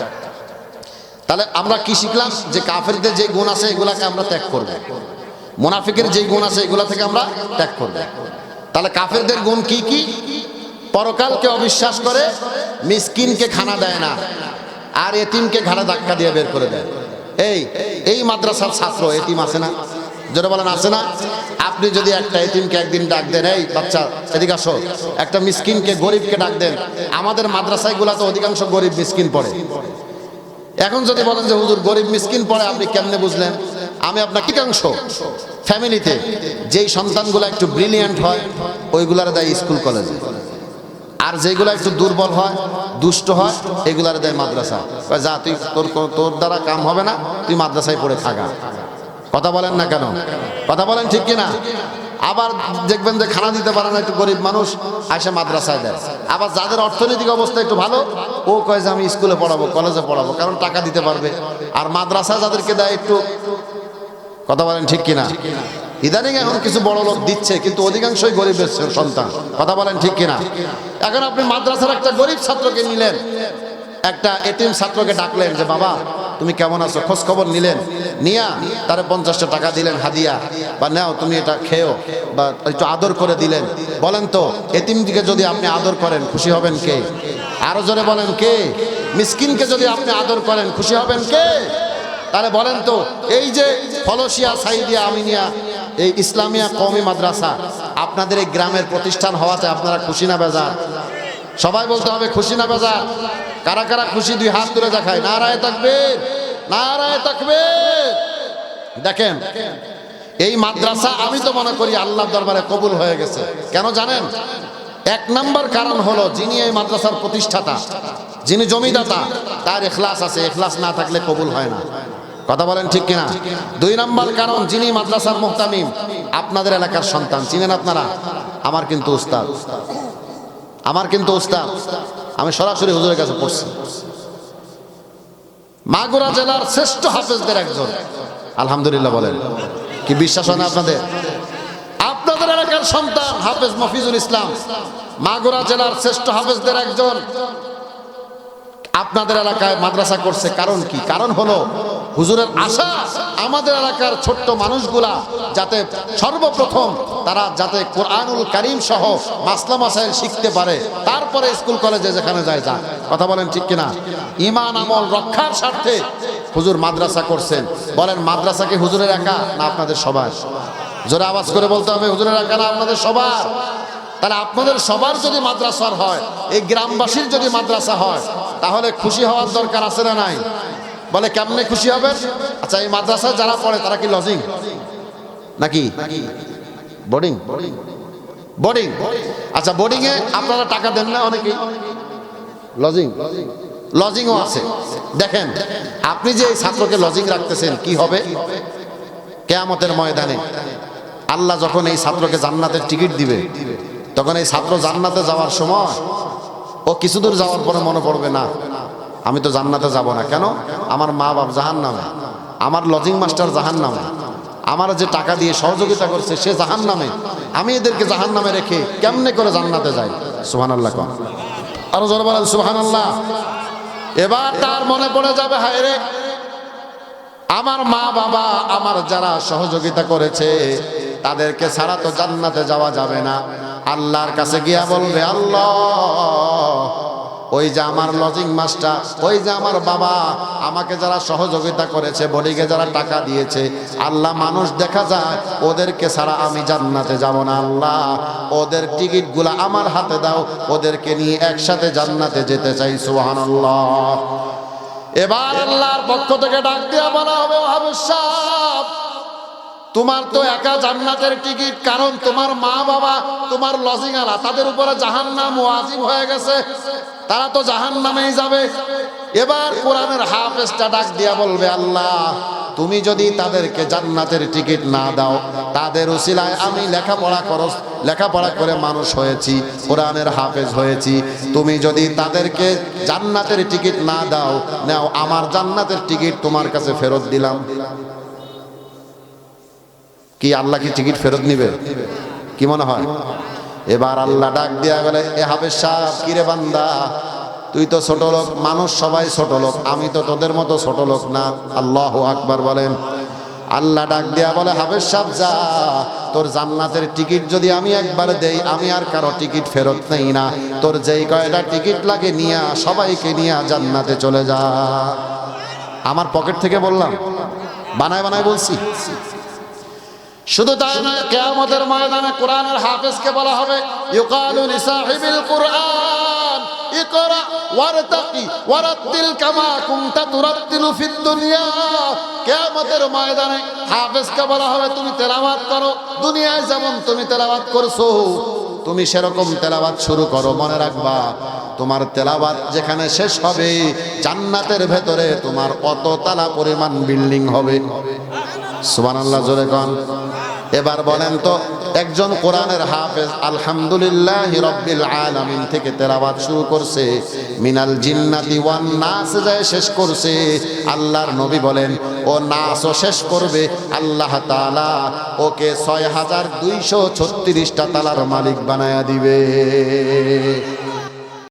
[SPEAKER 1] তাহলে আমরা কি শিখলাম? যে কাফেরদের যে গুণ আছে এগুলাকে আমরা ত্যাগ করব, মুনাফিকের যে গুণ আছে এগুলা থেকে আমরা ত্যাগ করব। তাহলে কাফেরদের গুণ কি কি? পরকালকে অবিশ্বাস করে, মিসকিনকে খানা দেয় না, আর এতিমকে ঘাড়ে ধাক্কা দিয়ে বের করে দেয়। এই মাদ্রাসার ছাত্র এতিম আছে না? জোরে বলেন আছে না? আপনি যদি একটা এতিমকে একদিন ডাক দেন, এই বাচ্চা এদিকে আসো, একটা মিসকিনকে, গরিবকে ডাক দেন। আমাদের মাদ্রাসায় গুলা তো অধিকাংশ গরিব মিসকিন পড়ে। এখন যদি বলেন যে হুজুর গরিব মিসকিন পড়ে, আপনি কেমনে বুঝলেন? আমি আপনার অধিকাংশ ফ্যামিলিতে যেই সন্তানগুলো একটু ব্রিলিয়ান্ট হয় ওইগুলার দেয় স্কুল কলেজে, আর যেগুলো একটু দুর্বল হয়, দুষ্ট হয়, এগুলার দেয় মাদ্রাসা। যা তুই তোর দ্বারা কাম হবে না, তুই মাদ্রাসায় পড়ে থাকা। কথা বলেন না কেন? কথা বলেন ঠিক কিনা? আবার দেখবেন যে খানা দিতে পারে না একটু গরিব মানুষ, আসে মাদ্রাসায় দেয়। আবার যাদের অর্থনৈতিক অবস্থা একটু ভালো, ও কয় যে আমি স্কুলে পড়াবো, কলেজে পড়াবো, কারণ টাকা দিতে পারবে। আর মাদ্রাসা যাদেরকে দেয় একটু, কথা বলেন ঠিক কিনা? ইদানিং এখন কিছু বড় লোক দিচ্ছে, কিন্তু অধিকাংশই গরিবের সন্তান, কথা বলেন ঠিক কিনা? এখন আপনি মাদ্রাসার একটা গরিব ছাত্রকে নিলেন, একটা এতিম ছাত্রকে ডাকলেন যে বাবা তুমি কেমন আছো, খোঁজ খবর নিলেন, নিয়া তারে 50টা টাকা দিলেন হাদিয়া, বা নাও তুমি এটা খেও, বা একটু আদর করে দিলেন। বলেন তো এতিমকে যদি আপনি আদর করেন খুশি হবেন কে? আরো জোরে বলেন কে? মিসকিনকে যদি আপনি আদর করেন খুশি হবেন কে? তাহলে বলেন তো এই যে ফলসিয়া সাইদিয়া আমিনিয়া এই ইসলামিয়া কওমি মাদ্রাসা আপনাদের এই গ্রামের প্রতিষ্ঠান হওয়াতে আপনারা খুশি না বেজার? সবাই বলতে হবে খুশি না বেজার? কারা কারা খুশি দুই হাত তুলে দেখায়। নারায়ে তাকবীর, নারায়ে তাকবীর। দেখেন এই মাদ্রাসা আমি তো মনে করি আল্লাহর দরবারে কবুল হয়ে গেছে। কেন জানেন? এক নাম্বার কারণ হলো যিনি এই মাদ্রাসার প্রতিষ্ঠাতা, যিনি জমিদাতা, তার ইখলাস আছে। ইখলাস না থাকলে কবুল হয় না। কথা বলেন ঠিক কিনা? 2 নাম্বার কারণ যিনি মাদ্রাসার মুহতামিম আপনাদের এলাকার সন্তান। চিনেন আপনারা? আমার কিন্তু উস্তাদ, আমার কিন্তু উস্তাদ। আমি সরাসরি হুজুরের কাছে পড়ছি। মাগুরা জেলার শ্রেষ্ঠ হাফেজদের একজন। আলহামদুলিল্লাহ বলেন। কি বিশ্বাস হয় না আপনাদের? আপনাদের এলাকার সন্তান হাফেজ মফিজুল ইসলাম মাগুরা জেলার শ্রেষ্ঠ হাফেজদের একজন আপনাদের এলাকায় মাদ্রাসা করছে। কারণ কি? কারণ হলো হুজুরের আশা আমাদের এলাকার ছোট্ট মানুষগুলা যাতে সর্বপ্রথম তারা যাতে কোরআনুল কারীম সহ মাসলা মাসাইল শিখতে পারে, তারপরে স্কুল কলেজে যেখানে যায় যাক। কথা বলেন ঠিক কিনা? ঈমান আমল রক্ষার স্বার্থে হুজুর মাদ্রাসা করছেন। বলেন মাদ্রাসা কি হুজুরের একা না আপনাদের সবার? জোরে আওয়াজ করে বলতে হবে হুজুরের একা না আপনাদের সবার? তাহলে আপনাদের সবার যদি মাদ্রাসার হয়, এই গ্রামবাসীর যদি মাদ্রাসা হয়, তাহলে খুশি হওয়ার দরকার আছে না নাই? বলে কেমনে খুশি হবেন? আচ্ছা এই মাদ্রাসায় যারা পড়ে তারা কি লজিং নাকি বোর্ডিং? বোর্ডিং। আচ্ছা বোর্ডিং এ আপনারা টাকা দেন না অনেকেই? লজিং, লজিংও আছে। দেখেন আপনি যে এই ছাত্রকে লজিং রাখতেছেন কি হবে? কিয়ামতের ময়দানে আল্লাহ যখন এই ছাত্রকে জান্নাতের টিকিট দিবে, তখন এই ছাত্র জান্নাতে যাওয়ার সময় ও কিছু দূর যাওয়ার পরে মনে পড়বে না আমি তো জান্নাতে যাব না। কেন? আমার মা বাপ জাহান্নামে, আমার লজিং মাস্টার জাহান্নামে, আমার যে টাকা দিয়ে সহযোগিতা করছে সে জাহান্নামে, আমি এদেরকে জাহান্নামে রেখে কেমনে করে জান্নাতে যাই? সুবহানাল্লাহ। কোন আরো জোরে বলেন সুবহানাল্লাহ। এবার তার মনে পড়ে যাবে হায় রে আমার মা বাবা আমার যারা সহযোগিতা করেছে তাদেরকে ছাড়া তো জান্নাতে যাওয়া যাবে না। আল্লাহর কাছে গিয়া বলবে আল্লাহ ওই যে আমার লজিং মাস্টার, ওই যে আমার বাবা আমাকে যারা সহযোগিতা করেছে, বডিকে যারা টাকা দিয়েছে, আল্লাহ মানুষ দেখা যায় ওদেরকে ছাড়া আমি জান্নাতে যাব না। আল্লাহ ওদের টিকিটগুলো আমার হাতে দাও, ওদেরকে নিয়ে একসাথে জান্নাতে যেতে চাই। সুবহানাল্লাহ। এবার আল্লাহর পক্ষ থেকে ডাক দিয়া বলা হবে ও হাফেজ সাহেব তোমার তো একা জান্নাতের টিকিট, কারণ তোমার মা বাবা তোমার লজিং আলা তাদের উপরে জাহান্নাম ওয়াজিব হয়ে গেছে, তারা তো জাহান্নামেই যাবে। এবার কোরআনের হাফেজটা ডাক দিয়া বলবে আল্লাহ তুমি যদি তাদেরকে জান্নাতের টিকিট না দাও, তাদের উসিলায় আমি লেখাপড়া করে মানুষ হয়েছি, কোরআনের হাফেজ হয়েছি, তুমি যদি তাদেরকে জান্নাতের টিকিট না দাও, নাও আমার জান্নাতের টিকিট তোমার কাছে ফেরত দিলাম। কি আল্লাহ কি টিকিট ফেরত নিবে? কি মনে হয়? এবার আল্লাহ ডাক দিয়া বলে এ হাফেজ সাহেব কিরে বান্দা তুই তো ছোট লোক, মানুষ সবাই ছোট লোক, আমি তো তোদের মতো ছোট লোক না। আল্লাহু আকবার বলেন। আল্লাহ ডাক দিয়া বলে হাফেজ সাহেব যা, তোর জান্নাতের টিকিট যদি আমি একবার দেই আমি আর কারো টিকিট ফেরত নেই না, তোর যেই কয়টা টিকিট লাগে নিয়া সবাইকে নিয়া জান্নাতে চলে যা। আমার পকেট থেকে বললাম, বানায় বানায় বলছি। শুধু তাই নয়, কিয়ামতের ময়দানে কোরআনের হাফেজকে বলা হবে ইউকালু লিসাহিবিল কুরআন ইকরা ওয়ারতাকি ওয়ারাতিল কামা কুনতা তুরাতিলু ফিদ দুনিয়া। কিয়ামতের ময়দানে হাফেজকে বলা হবে তুমি তেলাওয়াত করো, দুনিয়ায় যেমন তুমি তেলাওয়াত করছো তুমি সেরকম তেলাওয়াত শুরু করো। মনে রাখবা তোমার তেলাওয়াত যেখানে শেষ হবে জান্নাতের ভেতরে তোমার অত তালা পরিমাণ বিল্ডিং হবে। সুবহানাল্লাহ জোরে কোন। এবার বলেন তো একজন কোরআনের হাফেজ আলহামদুলিল্লাহি রাব্বিল আলামিন থেকে তেলাওয়াত শুরু করছে, মিনাল জিন্নাতি ওয়ান নাস যায় শেষ করছে, আল্লাহর নবী বলেন ও নাসও শেষ করবে, আল্লাহ তাআলা ওকে ৬,২৩৬টা তালার মালিক বানায়া দিবে।